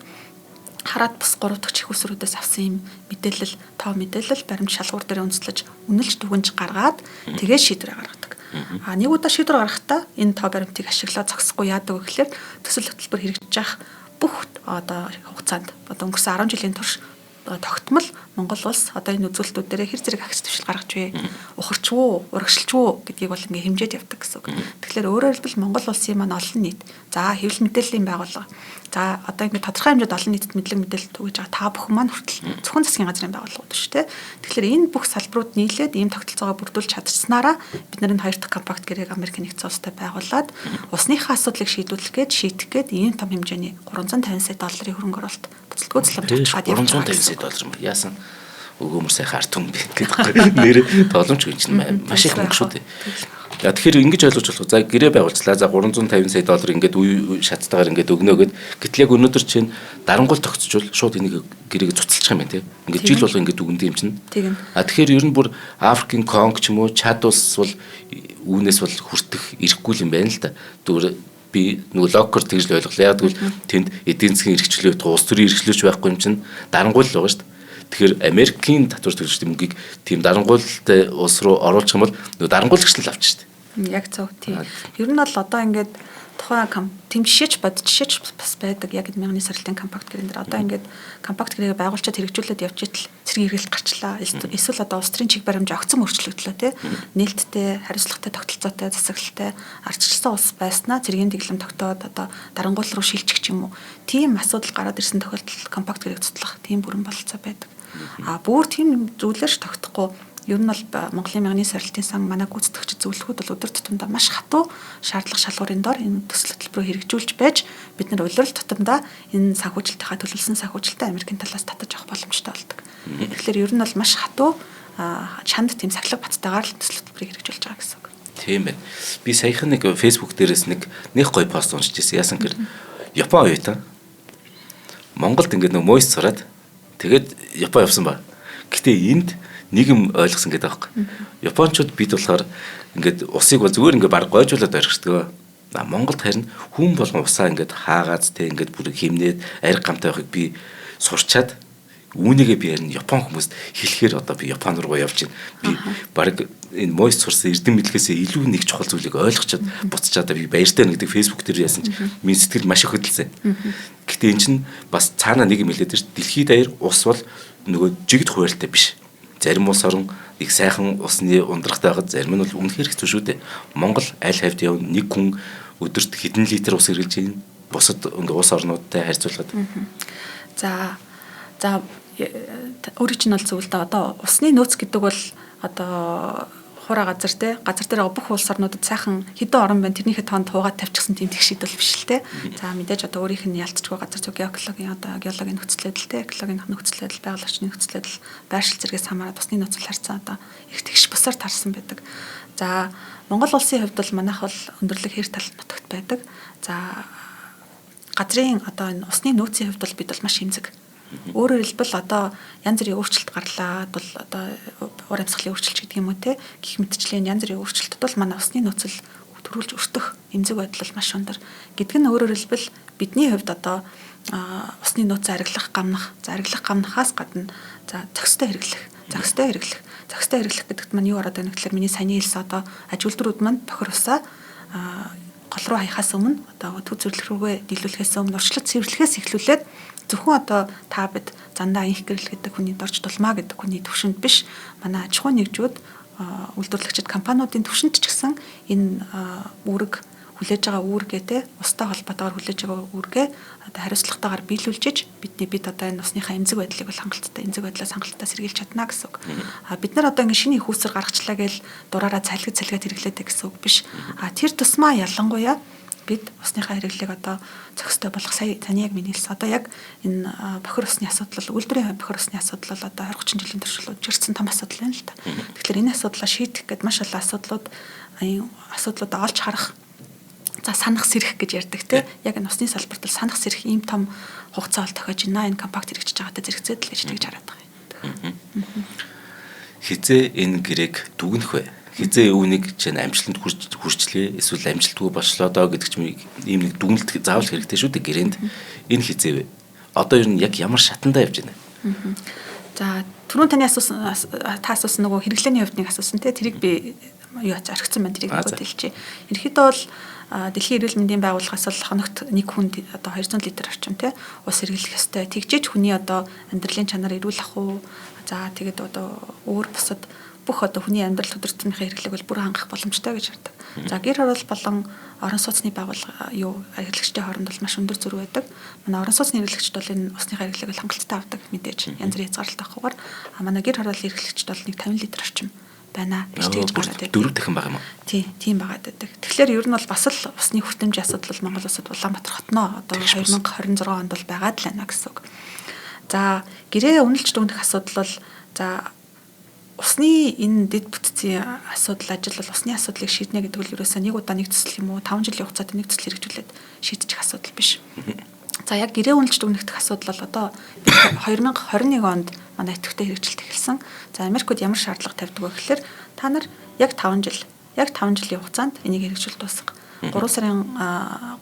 хараад бас 3 дахь чих усруудаас авсан юм мэдээлэл тоо мэдээлэл баримт шалгуур дээр үндэслэж үнэлж дүгнж гаргаад тэгээд шийдвэр гаргадаг. Нэг удаа шийдвэр гаргахдаа энэ тоо баримтыг ашиглаад зогсохгүй яадаг вэ гэхээр төсөл хөтөлбөр хэрэгжиж явах бүх одоо хугацаанд одоо өнгөрсөн 10 жилийн турш тогтмол Монгол улс одоо энэ үзүүлэлтүүд дээр хэр зэрэг агц төвшил гаргаж вэ? Ухарч уу, урагшилж уу гэдгийг бол ингээ хэмжээд явдаг гэсэн үг. Тэгэхээр өөрөөр хэлбэл Монгол улсын маань олон нийт за хэвлэл мэдээллийн байгууллага за одоо ингээ тодорхой хэмжээд олон нийтэд мэдлэг мэдээлэл түгэж байгаа та бүхэн маань хүртэл зөвхөн засгийн газрын байгууллагууд шүү дээ. Тэгэхээр энэ бүх салбарууд нийлээд ийм тогтолцоогоо бүрдүүлж чадчихснараа бид нар энэ хоёр дахь компакт гэрээг Америкийн нэгдсэн улстай байгуулад усныхаа асуудлыг шийдвэрлэх гээд шийдэх гээд ийм том хэмжээний 350 сая долларын хөрөнгө оруулалт буцалгүй тусламж авчихад явж байгаа. 350 сая доллар юм яасан өгөөмөр сайхан арт хүн гэдэг нэр тогломж гэж чинь маш их мөнгө шүү дээ. За тэгэхээр ингэж ойлгож болох. За гэрээ байгуулчлаа. За 350 сая доллар ингээд үе шаттайгаар ингээд өгнө гэд гэтэл яг өнөөдөр чинь дарангуул тогтцол шууд энийг гэрээг цуцалчих юм байна те. Ингээд жил болго ингээд өгнө юм чинь. Тэгэхээр ер нь бүр Африкийн Конго ч юм уу Чад улс бол үүнээс бол хүртэх ирэхгүй юм байна л да. Зүгээр би нөгөө локер тэгж л ойлголоо. Яг тэгвэл тэнд эдийн засгийн эрхчлөө улс төрийн эрхчлөөч байхгүй юм чинь дарангуул л байгаа шүү дээ. Тэгэхээр Америкийн татвар төлөгчдийн мөнгийг тийм дарангуйлтай улс руу оруулах юм бол нөгөө дарангуйлагч л авчих шүү дээ. Яг зөв тийм. Ер нь бол одоо ингээд тухайн тийм жишээч бас байдаг. Яг энэ мянганы саралтын компакт гэрэн дээр одоо ингээд компакт гэрээг байгуулчаад хэрэгжүүлээд явж итэл цэрэг хэрэгэл гарчлаа. Эсвэл одоо улс төрийн чиг баримж огцом өөрчлөгдлөө тий. Нээлттэй, хариуцлагатай, тогтолцоотой, засаглалтай ардчилсан улс байснаа цэргийн дэглэм тогтоод одоо дарангуул руу шилжих ч юм уу. Тийм асуудал гараад ирсэн тохиолдолд компакт гэрээг цуцлах тийм бүрэн бололцоо байдаг. Бүр тийм зүйлээр ч тогтохгүй. Ер нь бол Монголын мянганы саралтын сан манай гүйцэтгэгч зөвлөхүүд бол өдөр тутамдаа маш хатуу шаардлага шалгуурын дор энэ төсөл хөтөлбөрөөр хэрэгжүүлж байж бид нар улирал тутамдаа энэ санхүүжилтийнхаа төлөвлөсөн санхүүжилтээ Америкийн талаас татаж авах боломжтой болдог. Тэгэхээр ер нь бол маш хатуу чанд тийм сахилга баттайгаар л төсөл хөтөлбөрийг хэрэгжүүлж байгаа гэсэн үг. Тийм байна. Би саяхан нэг Facebook дээрээс нэг гоё пост уншиж ирсэн. Яасан гэхээр Япон оюутан Монголд ингээд нэг мойс сураад тэгээд Япон явсан ба. Гэтэ энд нэг юм ойлгосон гэдэг аахгүй. Японочууд бид болохоор ингээд усыг бол зүгээр ингээд баг гойжуулаад орхирдаг. Монголд харин хүн болгон усаа ингээд хаагааз те ингээд бүр химнээд ариг гамтай байхыг би сурчаад үүнийгээ би харин Япон хүмүүст хэлэхээр одоо би Япон руу явж байна. Би баг энэ мойс сурсан эрдэм мэдлэгээс илүү нэг чухал зүйлийг ойлгочоод буцчаад би баяртай байна гэдэг Facebook дээр яасан чинь миний сэтгэл маш их хөдөлсөн. Гэтэ эн чинь бас цаана нэг юм хэлээд ш. Дэлхийд даяар ус бол нөгөө жигд хууралтай биш. Зарим улс орн их сайхан усны ундрахтай байгаад зарим нь бол үнэхээр хэцүү шүү дээ. Монгол аль хавьд яв нэг хүн өдөрт хэдэн литр ус хэрглэж байна. Бусад ингээ улс орнуудтай харьцуулахад. За өөрийн чинь бол зөвлөдөө одоо усны нөөц гэдэг бол одоо давхараа газар дээр бүх улс орнуудад сайхан хэдэн орн байна тэрнийхээ тоонд хуугаад тавьчихсан тийм тэг шийдэл биш л те. За мэдээж одоо өөрийнх нь ялцчгүй газар зүйн геологийн геологийн нөхцөл байдал экологийн нөхцөл байдал байгаль орчны нөхцөл байдал байршил зэрэгээс хамаарат усны нөөцөл харьцан одоо их тэгш бусаар таарсан байдаг. За Монгол улсын хувьд бол манайх бол өндөрлөг хэр талт нутагт байдаг. За газрын одоо энэ усны нөөцийн хувьд бол бид бол маш хэмзэг. Өөрөөр хэлбэл одоо янз бүрийн өөрчлөлт гарлаа бол одоо уур амьсгалын өөрчлөлт гэдэг юм уу те гэх мэтчлэн янз бүрийн өөрчлөлтөд бол манай усны нөөцөл төрүүлж өртөх эмзэг байдал бол маш өндөр. Гэдг нь өөрөөр хэлбэл бидний хувьд одоо усны нөөцөө арилгах гамнахаас гадна за зохистой хэрэглэх гэдэгт маань юу ороод байна гэхээр миний саяны хэлсэн одоо аж үйлдвэрүүд маань бохир усаа гол руу хаяхаас өмнө одоо төв зөвлөх рүүгээ дийлүүлэхээс өмнө урьдчилан цэвэрлэхээс эхлүүлээд зөвхөн одоо та бид зандаа инх гэрэл гэдэг хүний дорж тулмаа гэдэг хүний төвшөнд биш манай аж ахуйн нэгжүүд үйлдвэрлэгчид компаниудын төвшөнд ч гэсэн энэ үүрэг хүлээж байгаа үүргээ те устай холбоотойгоор хүлээж байгаа үүргээ одоо хариуцлагатайгаар биелүүлжиж бид одоо энэ усныхаа эмзэг байдлыг бол эмзэг байдлаас хангалттай сэргийлж чадна гэсэн үг. Бид нар одоо ингэ шинэ их үүсвэр гаргачлаа гээл дураараа цалгид хэрэглээдэг гэсэн үг биш. Тэр тусмаа ялангуяа бид усныхаа хэрэглээг одоо зохистой болгох таны яг миний хэлсэн одоо яг энэ бохир усны асуудал үйлдвэрийн бохир усны асуудал бол одоо 20-30 жилийн турш үржирсэн том асуудал байна л да. Тэгэхээр энэ асуудлаа шийдэх гээд маш олон асуудлуудаа олж харах за санах сэрэх гэж ярьдаг те яг энэ усны салбарт бол санах сэрэх ийм том хугацаа бол тохиож байна энэ компакт хэрэгжиж байгаатай зэрэгцээд л гэж тэгж хараад байгаа юм. Хизээ энэ гэрээг дүгнэх вэ? Хизээ үүнийг чинь амжилтанд хүрчлээ эсвэл амжилтгүй болчлоо доо гэдэг ч ийм нэг дүгнэлт заавал хэрэгтэй шүү дээ гэрээнд. Энэ хизээ вэ? Одоо ер нь яг ямар шатандаа явж байна? За түрүүн таны асуусан нөгөө хэрэглээний хувьд нэг асуусан те тэрийг би юу архицсан байна тэрийг хэлчихье. Ерөнхийдөө бол Дэлхийн эрүүл мэндийн байгууллагаас бол хоногт нэг хүн одоо 200 литр орчим те ус хэрэглэх ёстой. Тэгжээч хүний одоо амьдралын чанар эрүүл ах уу. За тэгээд одоо өөр бусад бүх одоо хүний амьдрал төдөртмийнхээ хэрэглээг бол бүр хангах боломжтой гэж ярьдаг. За гэр хороол болон орон сууцны байгууллага юу хэрэглэгчтэй хооронд бол маш өндөр зөрүү байдаг. Манай орон сууцны хэрэглэгчд бол энэ усныхаа хэрэглээг бол хангалттай авдаг мэдээж янз бүрийн хязгаарлалт авахгүйгээр манай гэр хороолын хэрэглэгчд бол нэг 50 литр орчим байна гэж гараад байдаг. 4 дахин байгаа юм уу? Тийм байгаад байдаг. Тэгэхээр ер нь бол бас л усны хүртээмжийн асуудал бол Монгол улсад Улаанбаатар хотноо одоо 2026 онд бол байгаад л байна гэсэн үг. За гэрээ үнэлж дүгнэх асуудал бол за усны энэ дэд бүтцийн асуудал ажил бол усны асуудлыг шийднэ гэдэг нь ерөөсөө нэг удаа нэг төсөл юм уу 5 жилийн хугацаанд нэг төсөл хэрэгжүүлээд шийдчих асуудал биш. За яг гэрээ үнэлж дүгнэх асуудал бол одоо 2021 онд манай идэвхтэй хэрэгжилт эхэлсэн. За Америкт ямар шаардлага тавьдаг вэ гэхээр та нар яг 5 жилийн хугацаанд энийг хэрэгжүүл дуусга. 3 сарын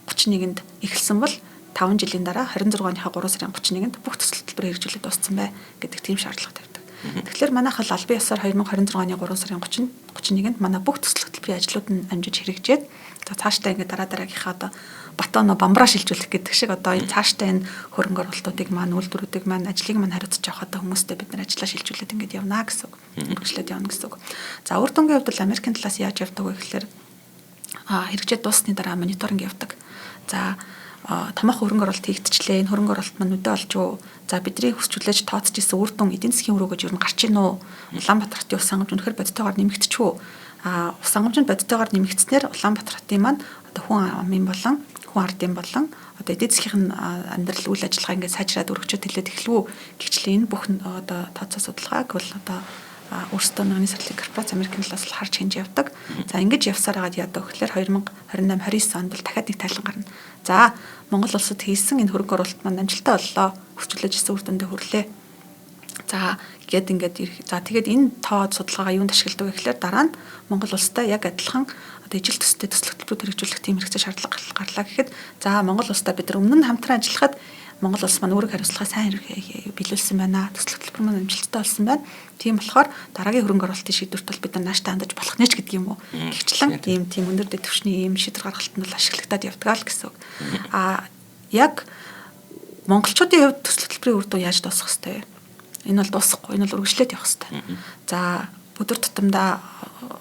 31-нд эхэлсэн бол 5 жилийн дараа 26 оныхаа 3 сарын 31-нд бүх төсөл төлбөр хэрэгжүүлээд дууссан бай гэдэг тийм шаардлага тавьдаг. Тэгэхээр манайх бол албан ёсоор 2026 оны 3 сарын 31-нд манай бүх төсөл төлбөрийн ажлууд нь амжиж хэрэгжээд за цаашдаа ингээд дараагийнхаа одоо батоно бамбраа шилжүүлэх гэдэг шиг одоо энэ цаашдаа энэ хөрөнгө оруулалтуудыг маань үйлдвэрүүдийг маань ажлыг маань хариуцж авах одоо хүмүүстэй бид нар ажиллаа шилжүүлээд ингээд явна гэсэн үг. Үргэлжлээд явна гэсэн үг. За үр дүнгийн хувьд бол Америкийн талаас яаж явдаг вэ гэхээр хэрэгжээд дуусны дараа мониторинг явдаг. За томоохон хөрөнгө оруулалт хийгдчихлээ. Энэ хөрөнгө оруулалт маань үдэ олж юу? За бидний хүсчүүлж тооцож исэн үр дүн эдийн засгийн өрөө гэж юу гарч ийн үү? Улаанбаатар хотын ус хангамж өнөхөр бодитойгоор нэмэгдчихв үү? Ус хангамжинд бодитойгоор нэмэгдснээр Улаанбаатар хотын маань одоо хүн амын болон хүн ардын болон одоо эдийн засгийн амьдрал үйл ажиллагаа ингээд сайжраад өргөжөд хэлээд эхлэв гэвчлээ энэ бүх одоо тооцоо судалгааг бол одоо өөрсдөө нэгний сарлын корпорац Америкийн талаас л харж хинж явдаг. За ингэж явсаар хагаад яадаг гэхээр 2028-29 онд бол дахиад нэг тайлан гарна. За Монгол улсад хийсэн энэ хөрөнгө оруулалт маань амжилттай боллоо. Хүсчлэж исэн үр дүндээ хүрлээ. За тэгээд энэ тоо судалгаагаа юунд ашигладаг вэ гэхээр дараа нь Монгол улстай яг адилхан одоо ижил төстэй төсөл хөтөлбөрүүд хэрэгжүүлэх тийм хэрэгцээ шаардлага гарлаа гэхэд за Монгол улстай бид нар өмнө нь хамтран ажиллахад Монгол улс маань өөрөг хариуцлагаа сайн биелүүлсэн байна. Төсөл хөтөлбөр маань амжилттай болсон байна. Тийм болохоор дараагийн хөрөнгө оруулалтын шийдвэрт бол бид нар нааштай хандаж болох нэ ч гэдэг юм уу. Гэвчлэн ийм тийм өндөр дэд түвшний ийм шийдвэр гаргалтанд бол ашиглагдаад явдаг л гэсэн үг. Яг монголчуудын хувьд төсөл хөтөлбөрийн үр дүн яаж дуусах хэвтэй вэ? Энэ бол дуусахгүй. Энэ бол үргэлжлээд явах хэвтэй. За өдөр тутамдаа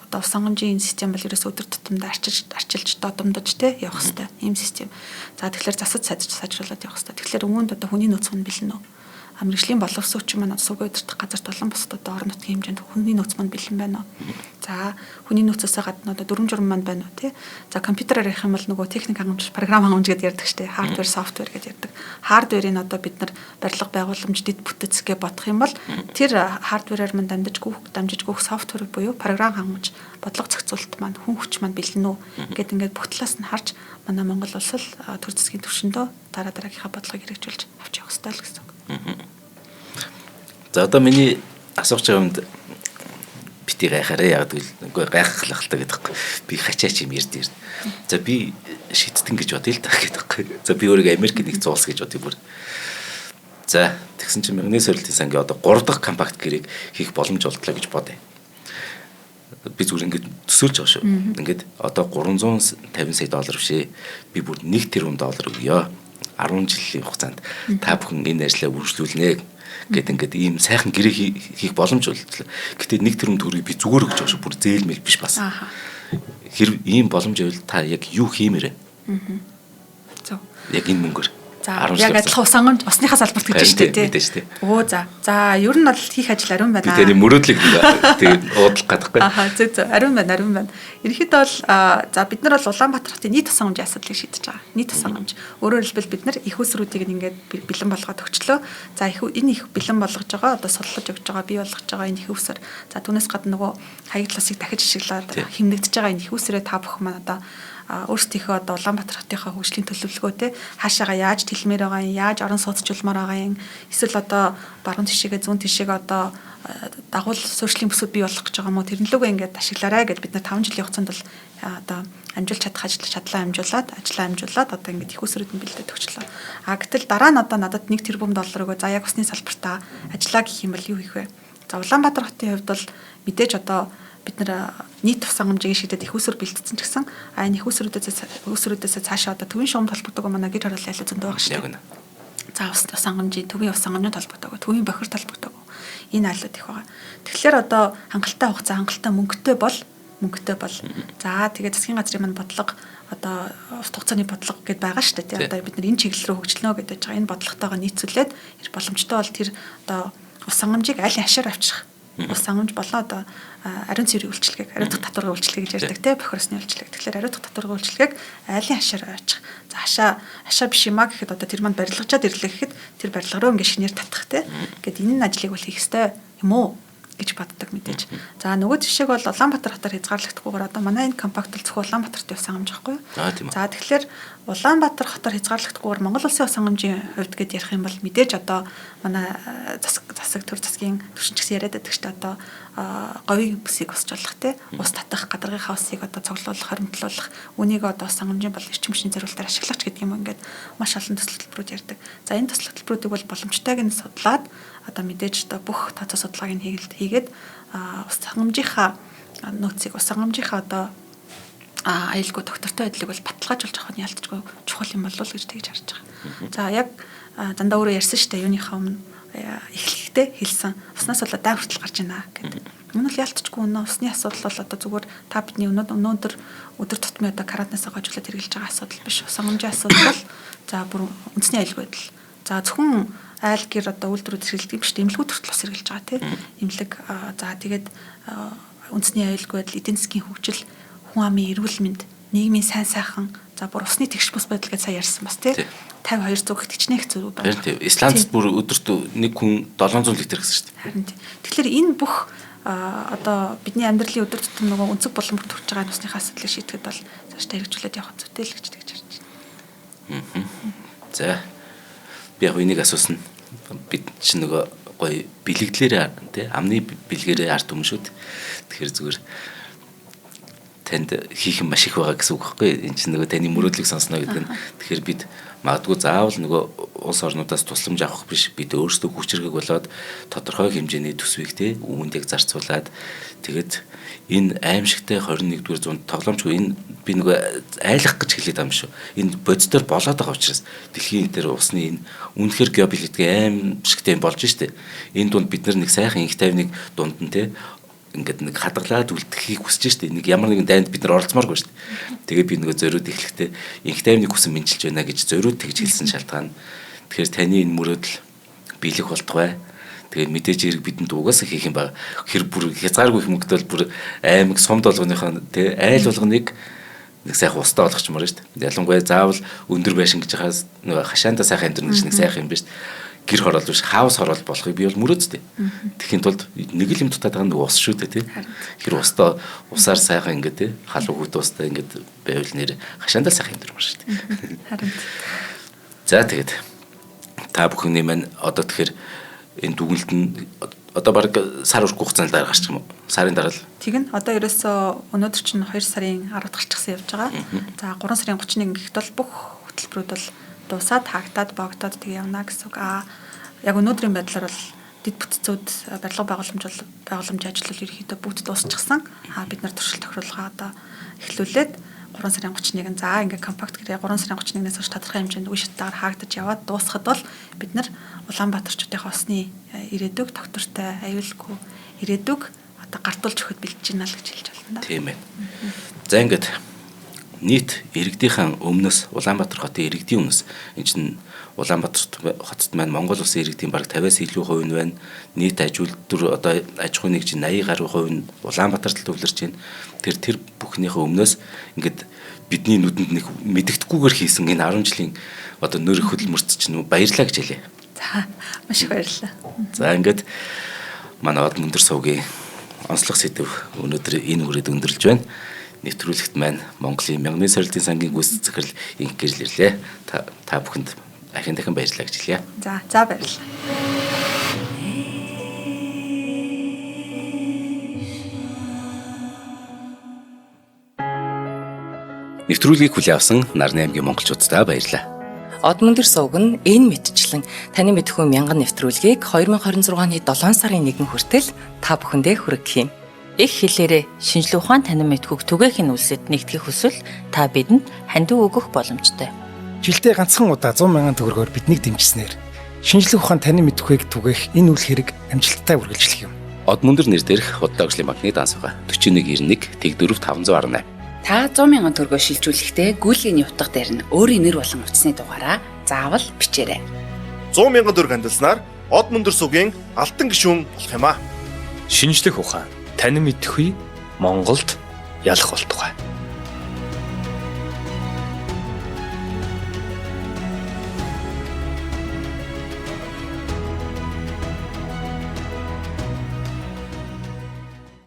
одоо ус хангамжийн систем бол ерөөсөө өдөр тутамдаа арчилж додомдож те явах хэвээр ийм систем. За тэгэхээр засаж сайжруулаад явах хэвээр. Тэгэхээр өмнөд одоо хүний нөөц нь бэлэн үү? мэрэгжлийн боловсрууччин маань сувгийн удирдах газарт болон бусад одоо орон нутгийн хэмжээнд хүний нөөц маань бэлэн байна уу? За хүний нөөцөөсөө гадна одоо дүрм журм маань байна уу тий? За компьютераар ярих юм бол нөгөө техник хангамж, програм хангамж гэдээ ярьдаг штэ. Хардвер, софтвер гэдээ ярьдаг. Хардверийг одоо бид нар барилга байгууламж, дэд бүтэц гэж бодох юм бол тэр хардвераар маань дамжиж гүйх софтвер буюу програм хангамж, бодлого зохицуулалт маань хүн хүч маань бэлэн үү гэд ингээд бүх талаас нь харж манай Монгол улс л төр засгийн түвшиндөө дараагийнхаа бодлогыг хэрэгжүүлж авч явах ёстой л гэсэн үг. За одоо миний асууж байгаа юмд бити гайхаарэ яг үгүй гайхах л гэдэг байхгүй. Би хачаач юм ярьд. За би шийдтэн гэж бодъё л та гэдэг байхгүй. За би өөрийгөө Америкт нэгдсэн улс гэж бодъё бүр. За тэгсэн чинь Мягны сорилтын сангийн одоо 3 дахь компакт гэрээг хийх боломж олдлоо гэж бодъё. Би зүгээр ингээд төсөөлж байгаа шүү. Ингээд одоо 350 сая доллар бишээ. Би бүр 1 тэрбум доллар өгье. 10 жилийн хугацаанд та бүхэн энэ ажлаа үргэлжлүүлнэ гэд ингээд ийм сайхан гэрээ хийх боломж олдлоо. Гэтэ 1 тэрбум төгрөгийг би зүгээр өгч байгаа шүү. Бүр зээлмэл биш бас. Хэрэг ийм боломж байвал та яг юу хиймээрэ? Зөв. Яг энэ мөнгөөр. За яг адилхан ус хангамж усныхаа салбарт гэж байна шүү дээ. Оо за. За ер нь бол хийх ажил ариун байна. Би тэний мөрөөдлийг тэгээд уудлах гэдэггүй. Зөв. Ариун байна. Ерөнхийдөө бол за бид нар бол Улаанбаатар хотын нийт ус хангамжийн асуудлыг шийдэж байгаа. Нийт ус хангамж. Өөрөөр хэлбэл бид нар их усруудыг ингээд бэлэн болгоод өгчлөө. За энэ их бэлэн болгож байгаа одоо суллаж өгж байгаа, бий болгож байгаа энэ их усэр. За түүнээс гадна нөгөө хаягдласыг дахиж ашиглаад хэмнэгдэж байгаа энэ их усрээ та бүхэн маань одоо өөрсдийнхөө одоо Улаанбаатар хотынхаа хөгжлийн төлөвлөгөөтэй хаашаага яаж тэлмээр байгаа юм, яаж орон сууцчлмаар байгаа юм, эсвэл одоо баруун тишээгээ зүүн тишээгээ одоо дагуул суурьшлийн бүсүүд бий болгох гэж байгаа юм уу, тэрнлүүгээ ингээд ашиглаарай гэж бид нар 5 жилийн хугацаанд бол одоо амжуулж чадах чадлаа амжуулаад одоо ингээд их усрууд нь бэлдээд өгчлөө. Гэтэл дараа нь одоо надад 1 тэрбум доллар өгөө. За яг усны салбартаа ажиллаа гэх юм бол юу хийх вэ? За Улаанбаатар хотын хувьд бол мэдээж одоо бид нар нийт ус хангамжийг шийдээд их усрууд бэлдсэн ч гэсэн энэ их усруудаас цаашаа одоо төвийн шугамд холбогддог манай гэр хорооллын айлуу зөндөө байгаа шүү дээ. За ус хангамжийн төвийн ус хангамжийн холбогддог, төвийн бохирд холбогддог. Энэ айлууд их байгаа. Тэгэхээр одоо хангалттай хугацаа, хангалттай мөнгөтэй бол за тэгээд засгийн газрын маань бодлого одоо урт хугацааны бодлого гэдээ байгаа шүү дээ. Одоо бид нар энэ чиглэл рүү хөгжлөнө гэдэг байгаа. Энэ бодлоготойгоо нийцүүлээд боломжтой бол тэр одоо ус хангамжийг аль хашаар авчрах. Ус хангамж болоо одоо ариун цэврийн үйлчлэгийг, ариун дахь татваргын үйлчлэг гэж ярьдаг те бохиросны үйлчлэг. Тэгэхээр ариун дахь татваргын үйлчлэгийг айлын хашаар авчих. За хашаа биш юмаа гэхэд одоо тэр манд барилгачаад ирлээ гэхэд тэр барилга руу ингээд шинээр татах те. Гэт энэ ажлыг бол хийх ёстой юм уу гэж боддог мэдээж. За нөгөө жишээг бол Улаанбаатар хотоор хязгаарлагдахгүйгээр одоо манай энэ компакт л зөвхөн Улаанбаатарт ус хангамж байхгүй юу? За тэгэхээр Улаанбаатар хотоор хязгаарлагдахгүйгээр Монгол улсын ус хангамжийн хувьд гээд ярих юм бол мэдээж одоо манай засаг төр засгийн түвшинч гэсэн яриад байдаг шүү дээ. Одоо говийн бүсийг усч болох те ус татах, гадаргын усыг одоо цуглуулах, хоримтлуулах, үнийг одоо ус хангамжийн бол эрчим хүчний зориулалтаар ашиглах гэдэг юм ингээд маш олон төсөл төлбөрүүд ярьдаг. За энэ төсөл төлбөрүүдийг бол боломжтойг нь судлаад одоо мэдээж одоо бүх тооцоо судалгааг нь хийгээд ус хангамжийнхаа нөөцийг ус хангамжийнхаа одоо аюулгүй доктортой байдлыг бол баталгаажуулж авах нь ялцчгүй чухал юм болов уу гэж тэгж харж байгаа. За яг дандаа өөрөө ярьсан шүү дээ юуныхаа өмнө эхлэхдээ хэлсэн уснаас болоод дай хүртэл гарч ийна гэдэг. Энэ бол ялцчгүй өнөө усны асуудал бол одоо зүгээр та бидний өнөөдөр өдөр тутмын одоо карантинаас гойжуулаад хэрэгжилж байгаа асуудал биш. Ус хангамжийн асуудал бол за бүр үндэсний аюулгүй байдал. За зөвхөн айл гэр одоо үйлдвэрүүд хэрэглэдэг биш эмнэлгүүд хүртэл бас хэрэгжилж байгаа тийм эмнэлэг за тэгээд үндэсний аюулгүй байдал, эдийн засгийн хөгжил, хүн амын эрүүл мэнд, нийгмийн сайн сайхан за бүр усны тэгш бус байдал гэж сая ярьсан бас тийм 52 зүгт хичнээн их зүрх байна. Тийм Исландд бүр өдөрт нэг хүн 700 литр гэсэн шүү дээ. Харин тийм. Тэгэхээр энэ бүх одоо бидний амьдралын өдөр тутам нөгөө өнцөг болон бүр төрж байгаа усныхаа асуудлыг шийдэхэд бол цаашдаа хэрэгжүүлээд явах зүйтэй л гэж тэгж харж байна. За би яг энийг асуусан. Бид чинь нөгөө гоё бэлэгдлэрээ тий амны бэлгэрээ арт юм шүү дээ. Тэгэхээр зүгээр танд хийх юм маш их байгаа гэсэн үг байхгүй. Энд чинь нөгөө таны мөрөөдлийг сонсно гэдэг нь. Тэгэхээр бид магадгүй заавал нөгөө улс орнуудаас тусламж авах биш. Бид өөрсдөө хүчирхэг болоод тодорхой хэмжээний төсвийг тий үүнд яг зарцуулаад тэгээд энэ аимшигтай 21-р зуунд тоглоомчгүй энэ би нөгөө айлах гэж хэлээд байгаа юм шүү. Энэ бодитоор болоод байгаа учраас дэлхийн дээр усны энэ үнэхээр геополитик аимшигтай болж штэ. Энэ дунд бид нар нэг сайхан их тайвныг дунд нь тий ингээд нэг хадгалаад үлдэхийг хүсэж штэ. Нэг ямар нэгэн дайнд бид нар оролцмааргүй штэ. Тэгээ би нөгөө зориуд эхлэхдээ инх тайвныг хүсэн мэнчилж байна гэж зориуд тэгж хэлсэн шалтгаан. Тэгэхээр таны энэ мөрөөдөл биелэх болтугай. Тэгээд мэдээж хэрэг бидэнд угаасаа хийх юм ба хэр бүр хязгааргүй юм гэдэл бүр аймаг сумд болгоныхоо тий айл болгоныг нэг сайхан устаа болгочмоор шүү дээ. Ялангуяа заавал өндөр байшин гэж хаас нэг хашаанда сайхан амьдрын гэж нэг сайхан юм биш. Гэр хороол биш хаус хороол болохыг би бол мөрөөдтэй. Тэхийн тулд нэг л юм дутаад байгаа нэг ус шүү дээ тий. Хэр устаа усаар сайхан ингээд тий халуун хөт устаа ингээд байвал нэр хашаанда сайхан амьдрмаар шүү дээ. Харин. За тэгээд та бүхний маань одоо тэгэхээр энэ дүгнэлт нь одоо баг сар үрэх хугацаанд дараа гарчих юм уу? Сарын дараа л. Тэг нь одоо ерөөсөө өнөөдөр чинь 2 сарын 10-д гарчихсан явж байгаа. За 3 сарын 31 гэхэд бол бүх хөтөлбөрүүд бол дуусаад хаагдаад богдоод тэг явна гэсэн үг. Яг өнөөдрийн байдлаар бол дэд бүтцүүд барилга байгууламж ажил бол ерөөхдөө бүгд дуусчихсан. Бид нар туршилт тохируулгаа одоо эхлүүлээд 3 сарын 31-нд за ингээ компакт гэрээ 3 сарын 31-ээс хойш тодорхой хэмжээнд үе шатаагаар хаагдаж яваад дуусахад бол бид нар Улаанбаатарчуудын осны ирээдүг доктортой аюулгүй ирээдүг одоо гартуулж өгөхөд бэлдэж байна л гэж хэлж байна. Тийм ээ. За ингээд нийт иргэдийнхэн өмнөөс Улаанбаатар хотын иргэдийн өмнөөс энэ чинь Улаанбаатар хотод маань Монгол улсын иргэдийн бараг 50-аас илүү хувь нь байна. Нийт аж үйлдвэр одоо аж ахуйн нэгжийн 80 гаруй хувь нь Улаанбаатарт төвлөрч байна. Тэр бүхнийхээ өмнөөс ингээд бидний нүдэнд нэг мэддэхгүйгээр хийсэн энэ 10 жилийн одоо нөр их хөдөлмөрт чинь баярлалаа гэж хэлье. За маш их баярлалаа. За ингээд манай од мөндөр сувгийн онцлог сэдв өнөөдөр энэ үрээд өндөрлж байна. Нэвтрүүлэгт маань Монголын мянганы сорилтын сангийн гүйцэтгэх захирал инх гэрэл ирлээ. Та бүхэнд дахин баярлалаа гэж хэлье. За баярлалаа. Нэвтрүүлгийг хүлээн авсан Нарны аймгийн монголчуудаа баярлалаа. Од мөндөр сувг нь энэ мэдчлэн таны мэдхүй мянган нэвтрүүлгийг 2026 оны 7 сарын 1 хүртэл та бүхэндээ хүргэх юм. Их хэлээрээ шинжлэх ухаан танин мэдхүйг түгээхийн үлсэд нэгтгэх хүсвэл та бидэнд хандив өгөх боломжтой. Жилдээ ганцхан удаа 100 мянган төгрөгөөр биднийг дэмжснээр шинжлэх ухаан танин мэдхүйг түгээх энэ үйл хэрэг амжилттай үргэлжлэх юм. Од мөндөр нэр дээрх Худлаа өвчлийн банкны дансгаа 4191 Тэг 4518. Та 100 мянган төгрөгөөр шилжүүлэхдээ гүйлгээний утга дээр нь өөрийн нэр болон утасны дугаараа заавал бичээрэй. 100 мянган төгрөг хандалснаар Од мөндөр сувгийн алтан гишүүн болох юм аа. Шинжлэх ухаан танин мэдхгүй Монголд ялах болтугай.